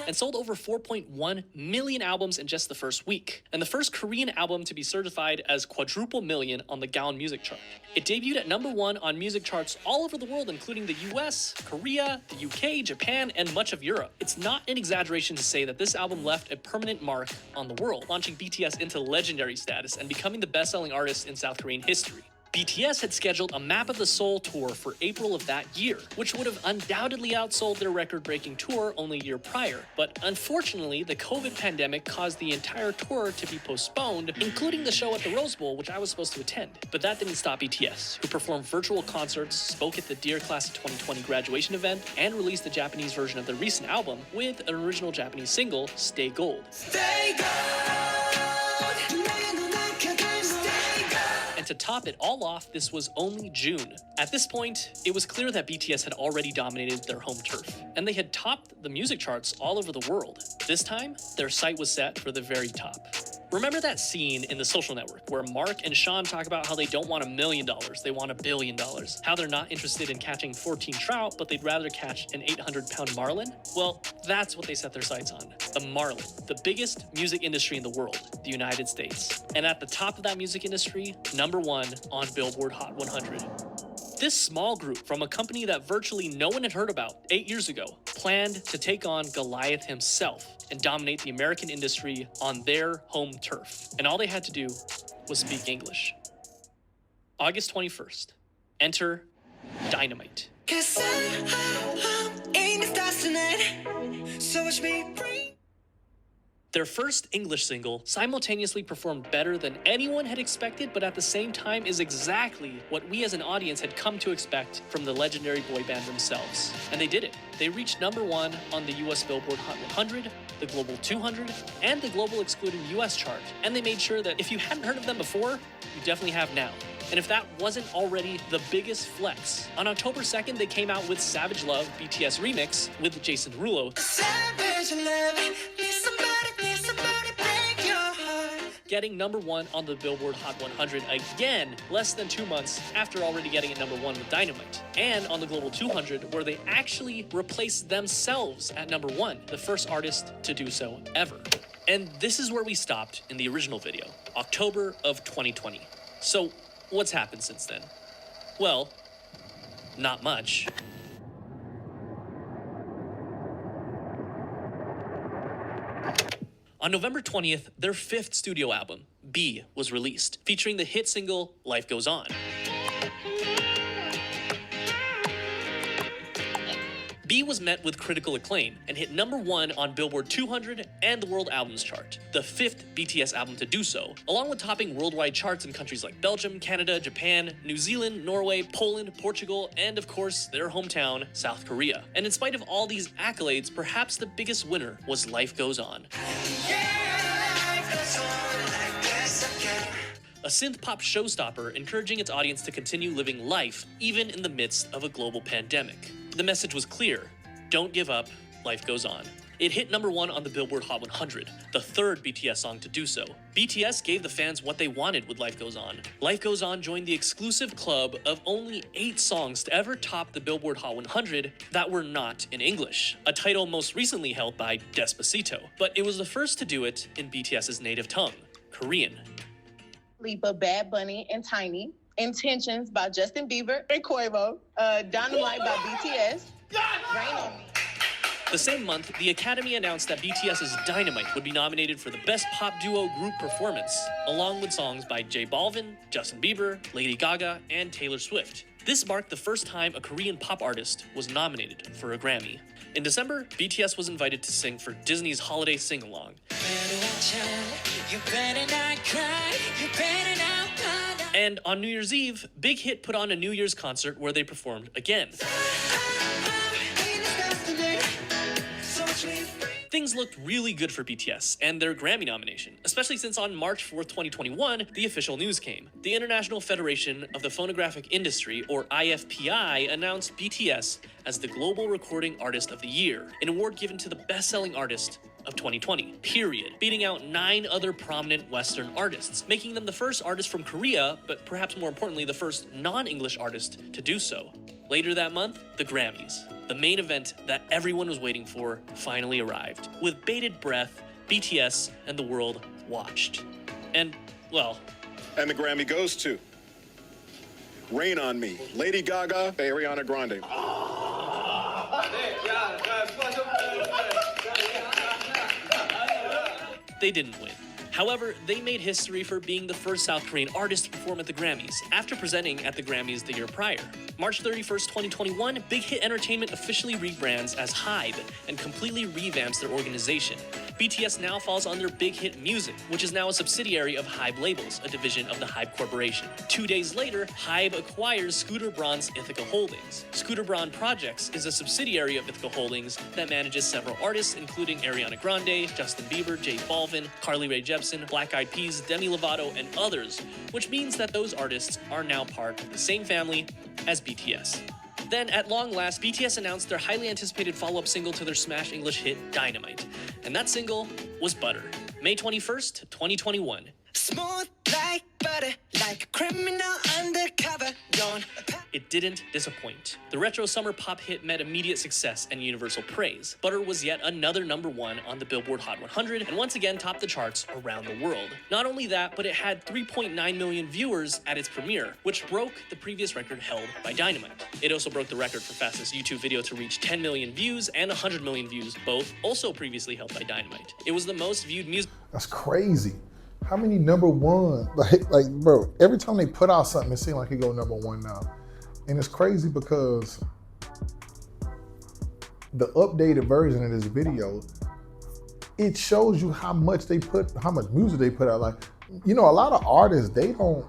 And sold over 4.1 million albums in just the first week, and the first Korean album to be certified as quadruple million on the Gaon music chart. It debuted at number 1 on music charts all over the world, including the US, Korea, the UK, Japan, and much of Europe. It's not an exaggeration to say that this album left a permanent mark on the world, launching BTS into legendary status and becoming the best-selling artist in South Korean history. BTS had scheduled a Map of the Soul tour for April of that year, which would have undoubtedly outsold their record-breaking tour only a year prior. But unfortunately, the COVID pandemic caused the entire tour to be postponed, including the show at the Rose Bowl, which I was supposed to attend. But that didn't stop BTS, who performed virtual concerts, spoke at the Dear Class of 2020 graduation event, and released the Japanese version of their recent album with an original Japanese single, Stay Gold. Stay gold. And to top it all off, this was only June. At this point, it was clear that BTS had already dominated their home turf, and they had topped the music charts all over the world. This time, their sight was set for the very top. Remember that scene in The Social Network where Mark and Sean talk about how they don't want $1 million, they want $1 billion, how they're not interested in catching 14 trout, but they'd rather catch an 800-pound marlin? Well, that's what they set their sights on. The marlin, the biggest music industry in the world, the United States. And at the top of that music industry, number 1 on Billboard Hot 100. This small group from a company that virtually no one had heard about 8 years ago planned to take on Goliath himself and dominate the American industry on their home turf. And all they had to do was speak English. August 21st, enter Dynamite. Their first English single simultaneously performed better than anyone had expected, but at the same time is exactly what we as an audience had come to expect from the legendary boy band themselves. And they did it. They reached number 1 on the US Billboard Hot 100, the Global 200, and the Global Excluding US chart. And they made sure that if you hadn't heard of them before, you definitely have now. And if that wasn't already the biggest flex, on October 2nd, they came out with Savage Love BTS Remix with Jason Derulo. getting #1 on the Billboard Hot 100 again, less than 2 months after already getting it #1 with Dynamite, and on the Global 200, where they actually replaced themselves at #1, the first artist to do so ever. And this is where we stopped in the original video, October of 2020. So what's happened since then? Well, not much. On November 20th, their 5th studio album, B, was released, featuring the hit single Life Goes On. B was met with critical acclaim and hit #1 on Billboard 200 and the World Albums Chart, the 5th BTS album to do so, along with topping worldwide charts in countries like Belgium, Canada, Japan, New Zealand, Norway, Poland, Portugal, and of course, their hometown, South Korea. And in spite of all these accolades, perhaps the biggest winner was Life Goes On. A synth-pop showstopper encouraging its audience to continue living life, even in the midst of a global pandemic. The message was clear: don't give up, life goes on. It hit #1 on the Billboard Hot 100, the 3rd BTS song to do so. BTS gave the fans what they wanted with Life Goes On. Life Goes On joined the exclusive club of only 8 songs to ever top the Billboard Hot 100 that were not in English, a title most recently held by Despacito. But it was the first to do it in BTS's native tongue, Korean. Lipa, Bad Bunny, and Tiny. Intentions by Justin Bieber and Quavo. Dynamite by BTS. Rain on Me. The same month, the Academy announced that BTS's Dynamite would be nominated for the Best Pop Duo Group Performance, along with songs by J Balvin, Justin Bieber, Lady Gaga, and Taylor Swift. This marked the first time a Korean pop artist was nominated for a Grammy. In December, BTS was invited to sing for Disney's holiday sing-along. And on New Year's Eve, Big Hit put on a New Year's concert where they performed again. Things looked really good for BTS and their Grammy nomination, especially since on March 4th, 2021, the official news came. The International Federation of the Phonographic Industry, or IFPI, announced BTS as the Global Recording Artist of the Year, an award given to the best-selling artist of 2020, period, beating out 9 other prominent Western artists, making them the first artist from Korea, but perhaps more importantly, the first non-English artist to do so. Later that month, the Grammys, the main event that everyone was waiting for, finally arrived. With bated breath, BTS and the world watched. And, well... And the Grammy goes to Rain on Me, Lady Gaga, Ariana Grande. They didn't win. However, they made history for being the first South Korean artist to perform at the Grammys, after presenting at the Grammys the year prior. March 31st, 2021, Big Hit Entertainment officially rebrands as HYBE and completely revamps their organization. BTS now falls under Big Hit Music, which is now a subsidiary of HYBE Labels, a division of the HYBE Corporation. 2 days later, HYBE acquires Scooter Braun's Ithaca Holdings. Scooter Braun Projects is a subsidiary of Ithaca Holdings that manages several artists, including Ariana Grande, Justin Bieber, J Balvin, Carly Rae Jepsen, Black Eyed Peas, Demi Lovato, and others, which means that those artists are now part of the same family as BTS. Then, at long last, BTS announced their highly anticipated follow-up single to their smash English hit, Dynamite. And that single was Butter. May 21st, 2021. Smooth like butter, like a criminal undercover. It didn't disappoint. The retro summer pop hit met immediate success and universal praise. Butter was yet another #1 on the Billboard Hot 100 and once again topped the charts around the world. Not only that, but it had 3.9 million viewers at its premiere, which broke the previous record held by Dynamite. It also broke the record for fastest YouTube video to reach 10 million views and 100 million views, both also previously held by Dynamite. It was the most viewed music. That's crazy. How many #1? Like, bro, every time they put out something, it seems like it go #1 now. And it's crazy because the updated version of this video, it shows you how much music they put out. Like, you know, a lot of artists, they don't,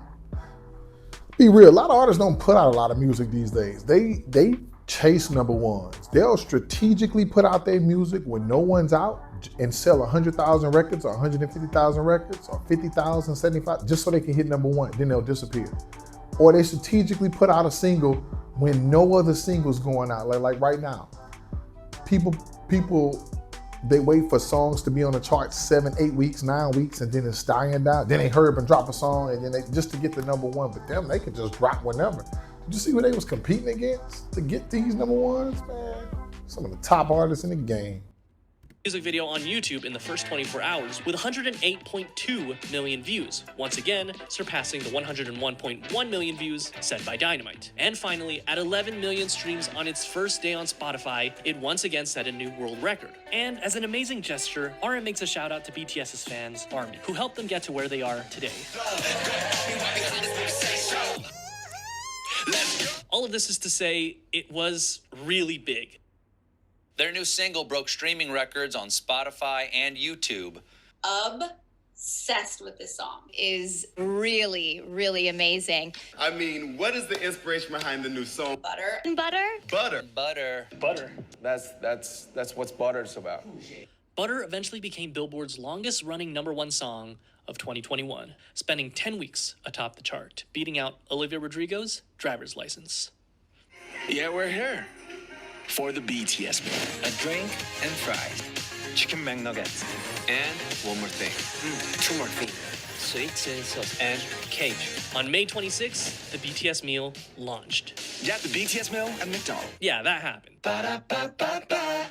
be real, a lot of artists don't put out a lot of music these days. They chase #1s. They'll strategically put out their music when no one's out and sell 100,000 records or 150,000 records or 50,000, 75, just so they can hit #1, then they'll disappear. Or they strategically put out a single when no other single's going out, like right now. People They wait for songs to be on the charts 7, 8 weeks, 9 weeks, and then it's dying down. Then they hurry up and drop a song, and then they just to get the #1. But them, they could just drop whenever. Did you see what they was competing against to get these #1s, man? Some of the top artists in the game. Music video on YouTube in the first 24 hours with 108.2 million views, once again surpassing the 101.1 million views set by Dynamite. And finally, at 11 million streams on its first day on Spotify, it once again set a new world record. And as an amazing gesture, RM makes a shout out to BTS's fans, ARMY, who helped them get to where they are today. All of this is to say, it was really big. Their new single broke streaming records on Spotify and YouTube. Obsessed with this song. Is really, really amazing. I mean, what is the inspiration behind the new song? Butter. That's what Butter's about. Butter eventually became Billboard's longest running #1 song of 2021, spending 10 weeks atop the chart, beating out Olivia Rodrigo's Driver's License. Yeah, we're here for the BTS meal. A drink and fries. Chicken McNuggets. And one more thing. 2 more things. Sweet chili sauce and cake. On May 26th, the BTS meal launched. Yeah, the BTS meal at McDonald's. Yeah, that happened. Ba-da-ba-ba-ba.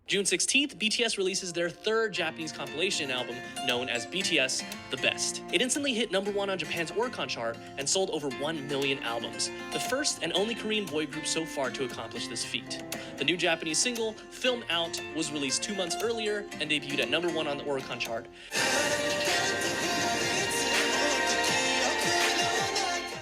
June 16th, BTS releases their 3rd Japanese compilation album known as BTS The Best. It instantly hit #1 on Japan's Oricon chart and sold over 1 million albums, the first and only Korean boy group so far to accomplish this feat. The new Japanese single, Film Out, was released 2 months earlier and debuted at #1 on the Oricon chart.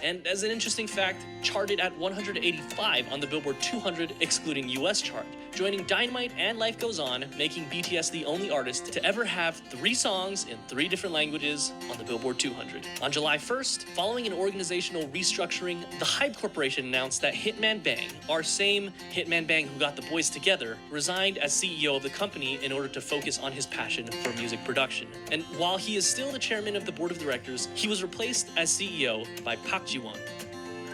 And as an interesting fact, charted at 185 on the Billboard 200 excluding US chart, joining Dynamite and Life Goes On, making BTS the only artist to ever have 3 songs in 3 different languages on the Billboard 200. On July 1st, following an organizational restructuring, the Hype Corporation announced that Hitman Bang, our same Hitman Bang who got the boys together, resigned as CEO of the company in order to focus on his passion for music production. And while he is still the chairman of the board of directors, he was replaced as CEO by Park Ji-won.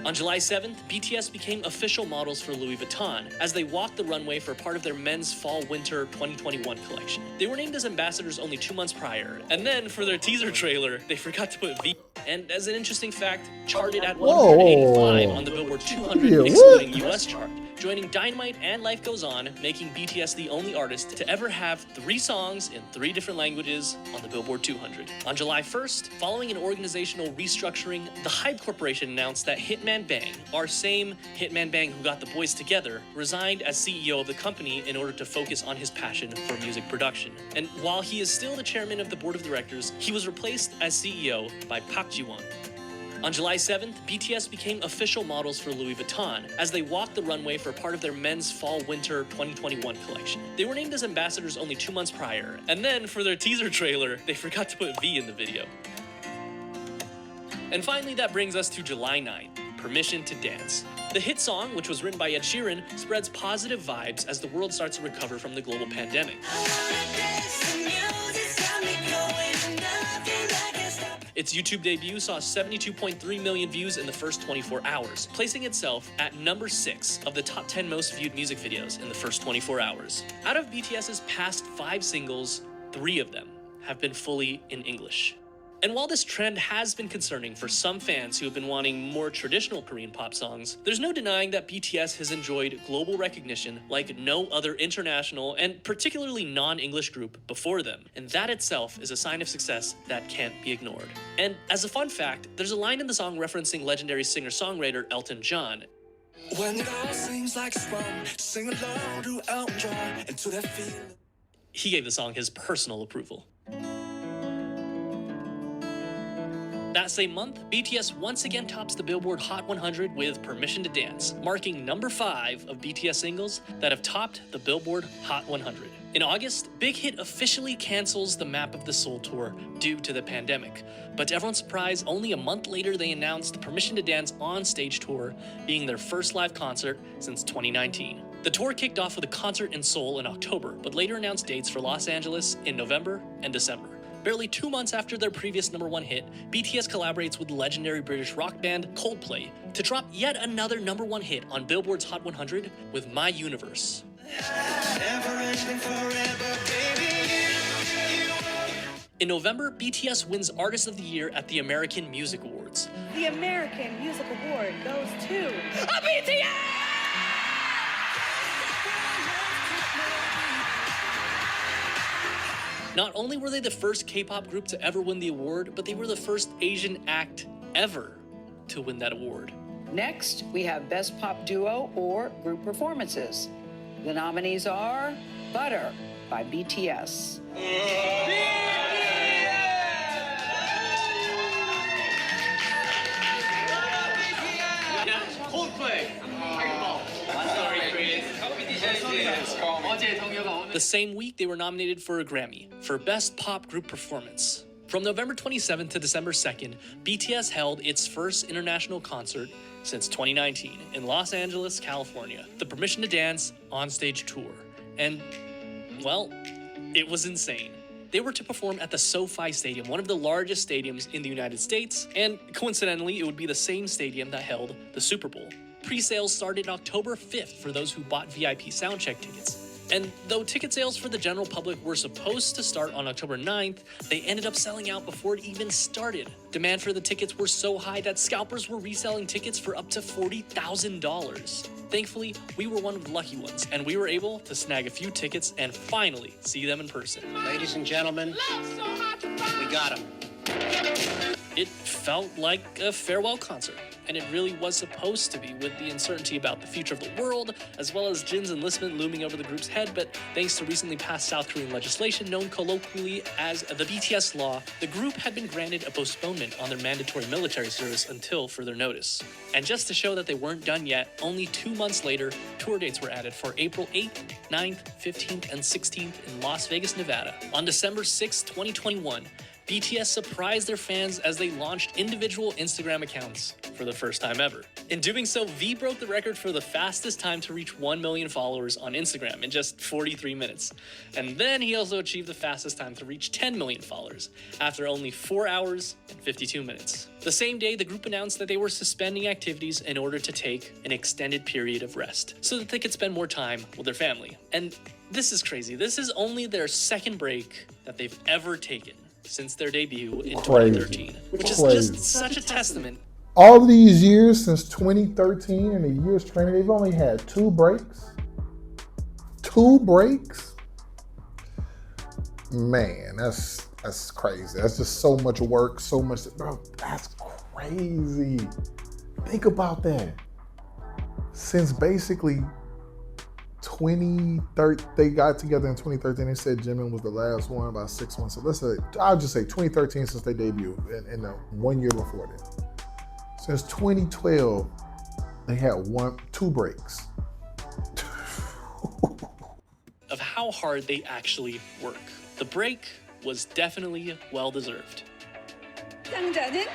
On July 7th, BTS became official models for Louis Vuitton as they walked the runway for part of their men's fall-winter 2021 collection. They were named as ambassadors only 2 months prior, and then for their teaser trailer, they forgot to put V. And as an interesting fact, charted at 185 on the Billboard 200 excluding US chart, joining Dynamite and Life Goes On, making BTS the only artist to ever have 3 songs in 3 different languages on the Billboard 200. On July 1st, following an organizational restructuring, the Hype Corporation announced that Hitman Bang, our same Hitman Bang who got the boys together, resigned as CEO of the company in order to focus on his passion for music production. And while he is still the chairman of the board of directors, he was replaced as CEO by Park Ji-won. On July 7th, BTS became official models for Louis Vuitton as they walked the runway for part of their men's fall-winter 2021 collection. They were named as ambassadors only 2 months prior, and then for their teaser trailer, they forgot to put V in the video. And finally, that brings us to July 9th, Permission to Dance. The hit song, which was written by Ed Sheeran, spreads positive vibes as the world starts to recover from the global pandemic. Its YouTube debut saw 72.3 million views in the first 24 hours, placing itself at number 6 of the top 10 most viewed music videos in the first 24 hours. Out of BTS's past 5 singles, 3 of them have been fully in English. And while this trend has been concerning for some fans who have been wanting more traditional Korean pop songs, there's no denying that BTS has enjoyed global recognition like no other international and particularly non-English group before them. And that itself is a sign of success that can't be ignored. And as a fun fact, there's a line in the song referencing legendary singer-songwriter Elton John. When it all seems like it's wrong, sing along to Elton John and to that feeling. He gave the song his personal approval. That same month, BTS once again tops the Billboard Hot 100 with Permission to Dance, marking number 5 of BTS singles that have topped the Billboard Hot 100. In August, Big Hit officially cancels the Map of the Soul tour due to the pandemic. But to everyone's surprise, only a month later they announced the Permission to Dance on-stage tour, being their first live concert since 2019. The tour kicked off with a concert in Seoul in October, but later announced dates for Los Angeles in November and December. Barely 2 months after their previous #1 hit, BTS collaborates with legendary British rock band Coldplay to drop yet another #1 hit on Billboard's Hot 100 with My Universe. Never ending forever. In November, BTS wins Artist of the Year at the American Music Awards. The American Music Award goes to BTS! Not only were they the first K-pop group to ever win the award, but they were the first Asian act ever to win that award. Next, we have Best Pop Duo or Group Performances. The nominees are Butter by BTS. The same week, they were nominated for a Grammy for Best Pop Group Performance. From November 27th to December 2nd, BTS held its first international concert since 2019 in Los Angeles, California, the Permission to Dance onstage tour. And, well, it was insane. They were to perform at the SoFi Stadium, one of the largest stadiums in the United States, and coincidentally, it would be the same stadium that held the Super Bowl. Pre-sales started October 5th for those who bought VIP soundcheck tickets. And though ticket sales for the general public were supposed to start on October 9th, they ended up selling out before it even started. Demand for the tickets were so high that scalpers were reselling tickets for up to $40,000. Thankfully, we were one of the lucky ones, and we were able to snag a few tickets and finally see them in person. Ladies and gentlemen, we got them. It felt like a farewell concert, and it really was supposed to be, with the uncertainty about the future of the world, as well as Jin's enlistment looming over the group's head. But thanks to recently passed South Korean legislation known colloquially as the BTS law, the group had been granted a postponement on their mandatory military service until further notice. And just to show that they weren't done yet, only 2 months later, tour dates were added for April 8th, 9th, 15th, and 16th in Las Vegas, Nevada. On December 6, 2021, BTS surprised their fans as they launched individual Instagram accounts for the first time ever. In doing so, V broke the record for the fastest time to reach 1 million followers on Instagram in just 43 minutes. And then he also achieved the fastest time to reach 10 million followers after only 4 hours and 52 minutes. The same day, the group announced that they were suspending activities in order to take an extended period of rest so that they could spend more time with their family. And this is crazy. This is only their second break that they've ever taken since their debut in 2013, which is just such a testament. All these years since 2013 and the years training, they've only had 2 breaks. 2 breaks? Man, that's crazy. That's just so much work, so much, bro, that's crazy. Think about that. Since basically 2013, they got together in 2013. They said Jimin was the last one, about 6 months. So let's say, I'll just say 2013 since they debuted, and 1 year before that. Since 2012, they had 2 breaks. Of how hard they actually work. The break was definitely well-deserved. 상자는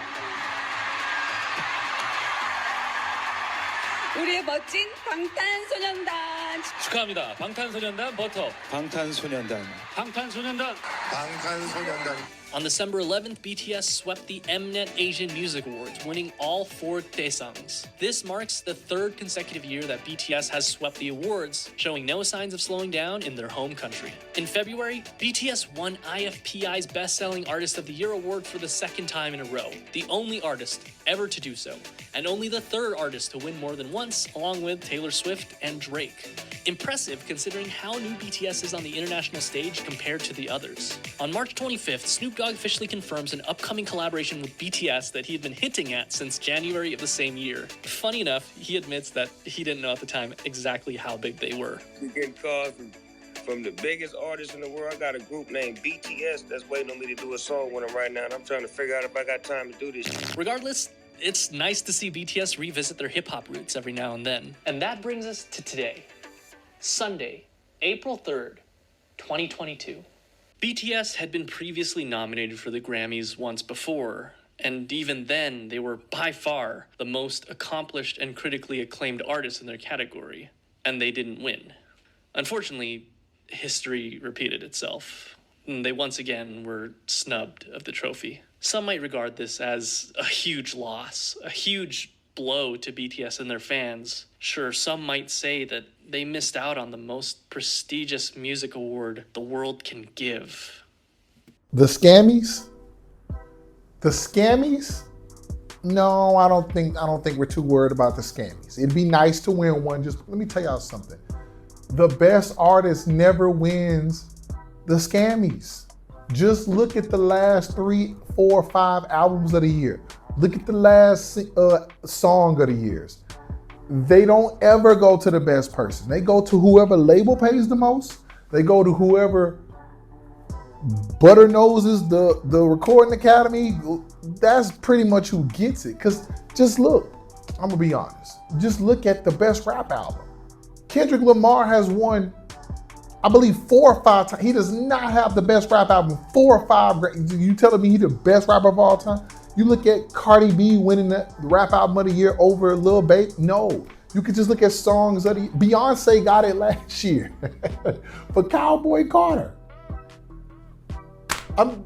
우리의 멋진 방탄소년단. 축하합니다. 방탄소년단 버터. 방탄소년단. 방탄소년단. 방탄소년단. On December 11th, BTS swept the Mnet Asian Music Awards, winning all 4 daesangs. This marks the 3rd consecutive year that BTS has swept the awards, showing no signs of slowing down in their home country. In February, BTS won IFPI's Best-Selling Artist of the Year award for the 2nd time in a row, the only artist ever to do so, and only the 3rd artist to win more than once, along with Taylor Swift and Drake. Impressive considering how new BTS is on the international stage compared to the others. On March 25th, Snoop Dogg officially confirms an upcoming collaboration with BTS that he had been hinting at since January of the same year. Funny enough, he admits that he didn't know at the time exactly how big they were. We're getting calls from the biggest artists in the world. I got a group named BTS that's waiting on me to do a song with them right now, and I'm trying to figure out if I got time to do this. Regardless, it's nice to see BTS revisit their hip-hop roots every now and then. And that brings us to today, Sunday, April 3rd, 2022. BTS had been previously nominated for the Grammys once before, and even then, they were by far the most accomplished and critically acclaimed artists in their category, and they didn't win. Unfortunately, history repeated itself. They once again were snubbed of the trophy. Some might regard this as a huge loss, a huge blow to BTS and their fans. Sure, some might say that they missed out on the most prestigious music award the world can give. The scammies? The scammies? No, I don't think we're too worried about the scammies. It'd be nice to win one. Just let me tell y'all something. The best artist never wins the scammies. Just look at the last 3, 4, 5 albums of the year. Look at the last song of the years. They don't ever go to the best person. They go to whoever label pays the most. They go to whoever butter noses the recording academy. That's pretty much who gets it. Cause just look, I'm gonna be honest. Just look at the best rap album. Kendrick Lamar has won, I believe, 4 or 5 times. He does not have the best rap album 4 or 5. You telling me he's the best rapper of all time? You look at Cardi B winning the rap album of the year over Lil Baby. No, you could just look at songs of the Beyonce got it last year for Cowboy Carter.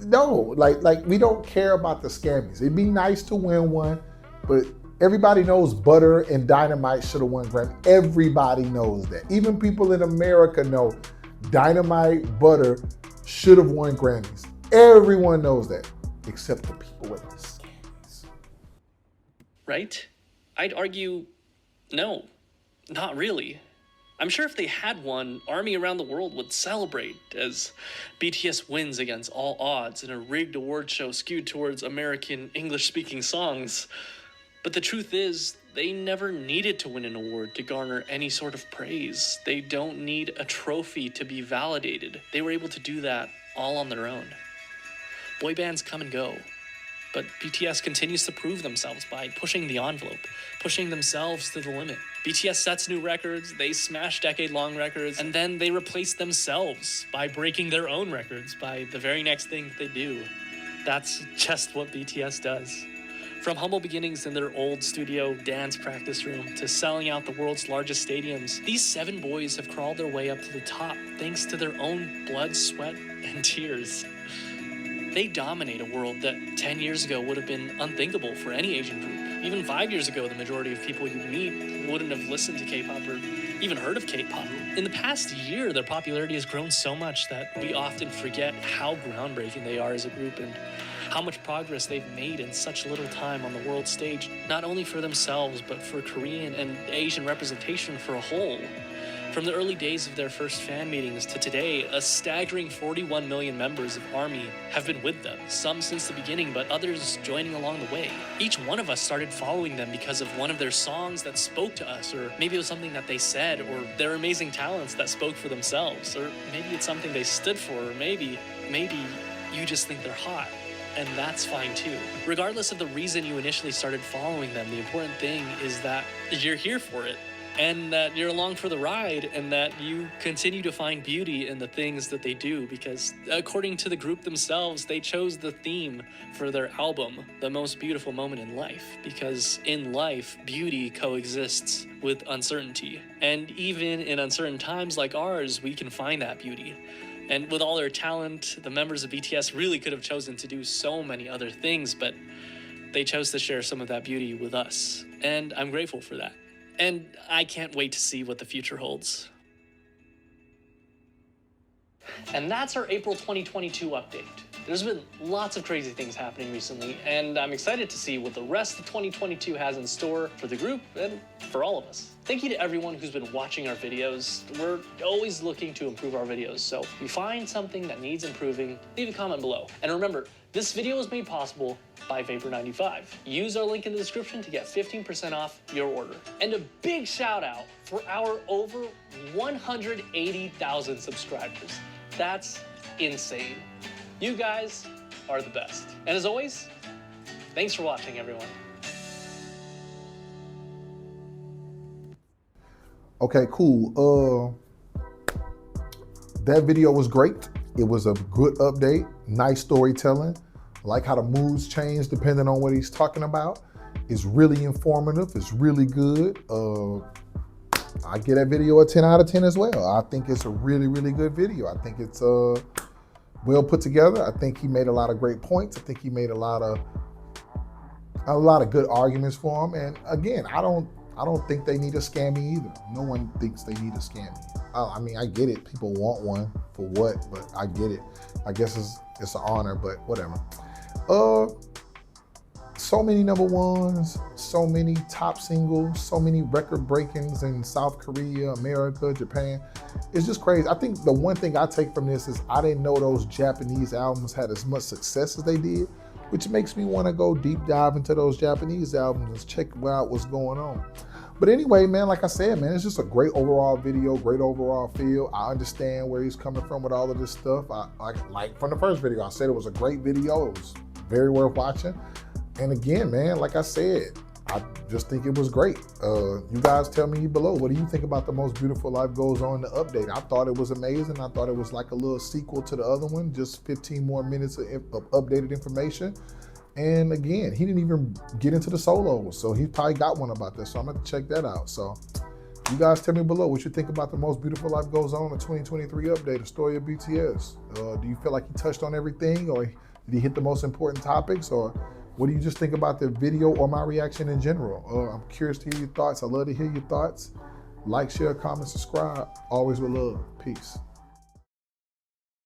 No, like we don't care about the scammies. It'd be nice to win one, but everybody knows Butter and Dynamite should have won Grammy. Everybody knows that. Even people in America know Dynamite, Butter should have won Grammys. Everyone knows that, except the people with the scammies. Right? I'd argue, no, not really. I'm sure if they had one, ARMY around the world would celebrate as BTS wins against all odds in a rigged award show skewed towards American English-speaking songs. But the truth is, they never needed to win an award to garner any sort of praise. They don't need a trophy to be validated. They were able to do that all on their own. Boy bands come and go, but BTS continues to prove themselves by pushing the envelope, pushing themselves to the limit. BTS sets new records, they smash decade-long records, and then they replace themselves by breaking their own records by the very next thing they do. That's just what BTS does. From humble beginnings in their old studio dance practice room to selling out the world's largest stadiums, these 7 boys have crawled their way up to the top thanks to their own blood, sweat, and tears. They dominate a world that 10 years ago would have been unthinkable for any Asian group. Even 5 years ago, the majority of people you'd meet wouldn't have listened to K-pop or even heard of K-pop. In the past year, their popularity has grown so much that we often forget how groundbreaking they are as a group and how much progress they've made in such little time on the world stage, not only for themselves, but for Korean and Asian representation for a whole. From the early days of their first fan meetings to today, a staggering 41 million members of ARMY have been with them, some since the beginning, but others joining along the way. Each one of us started following them because of one of their songs that spoke to us, or maybe it was something that they said, or their amazing talents that spoke for themselves, or maybe it's something they stood for, or maybe you just think they're hot. And that's fine too. Regardless of the reason you initially started following them, the important thing is that you're here for it, and that you're along for the ride, and that you continue to find beauty in the things that they do, because according to the group themselves, they chose the theme for their album, The Most Beautiful Moment in Life, because in life, beauty coexists with uncertainty. And even in uncertain times like ours, we can find that beauty. And with all their talent, the members of BTS really could have chosen to do so many other things, but they chose to share some of that beauty with us. And I'm grateful for that. And I can't wait to see what the future holds. And that's our April 2022 update. There's been lots of crazy things happening recently, and I'm excited to see what the rest of 2022 has in store for the group and for all of us. Thank you to everyone who's been watching our videos. We're always looking to improve our videos, so if you find something that needs improving, leave a comment below. And remember, this video was made possible by Vapor95. Use our link in the description to get 15% off your order. And a big shout out for our over 180,000 subscribers. That's insane. You guys are the best. And as always, thanks for watching, everyone. Okay, cool. That video was great. It was a good update, nice storytelling. I like how the moods change depending on what he's talking about. It's really informative, it's really good. I give that video a 10 out of 10 as well. I think it's a really, really good video. I think it's well put together. I think he made a lot of great points. I think he made a lot of good arguments for him. And again, I don't think they need a scammy either. No one thinks they need a scammy. I mean, I get it. People want one for what, but I get it. I guess it's it's an honor, but whatever. So many number ones, so many top singles, so many record breakings in South Korea, America, Japan. It's just crazy. I think the one thing I take from this is I didn't know those Japanese albums had as much success as they did, which makes me want to go deep dive into those Japanese albums and check out what's going on. But anyway, man, like I said, man, it's just a great overall video, great overall feel. I understand where he's coming from with all of this stuff. Like from the first video, I said it was a great video. It was very worth watching. And again, man, like I said, I just think it was great. You guys tell me below, what do you think about The Most Beautiful Life Goes On, the update? I thought it was amazing. I thought it was like a little sequel to the other one, just 15 more minutes of updated information. And again, he didn't even get into the solos, so he probably got one about this, so I'm gonna check that out. So you guys tell me below what you think about The Most Beautiful Life Goes On, the 2023 update, the story of BTS. Do you feel like he touched on everything, or did he hit the most important topics, or what do you just think about the video or my reaction in general? I'm curious to hear your thoughts. I love to hear your thoughts. Like, share, comment, subscribe. Always with love. Peace.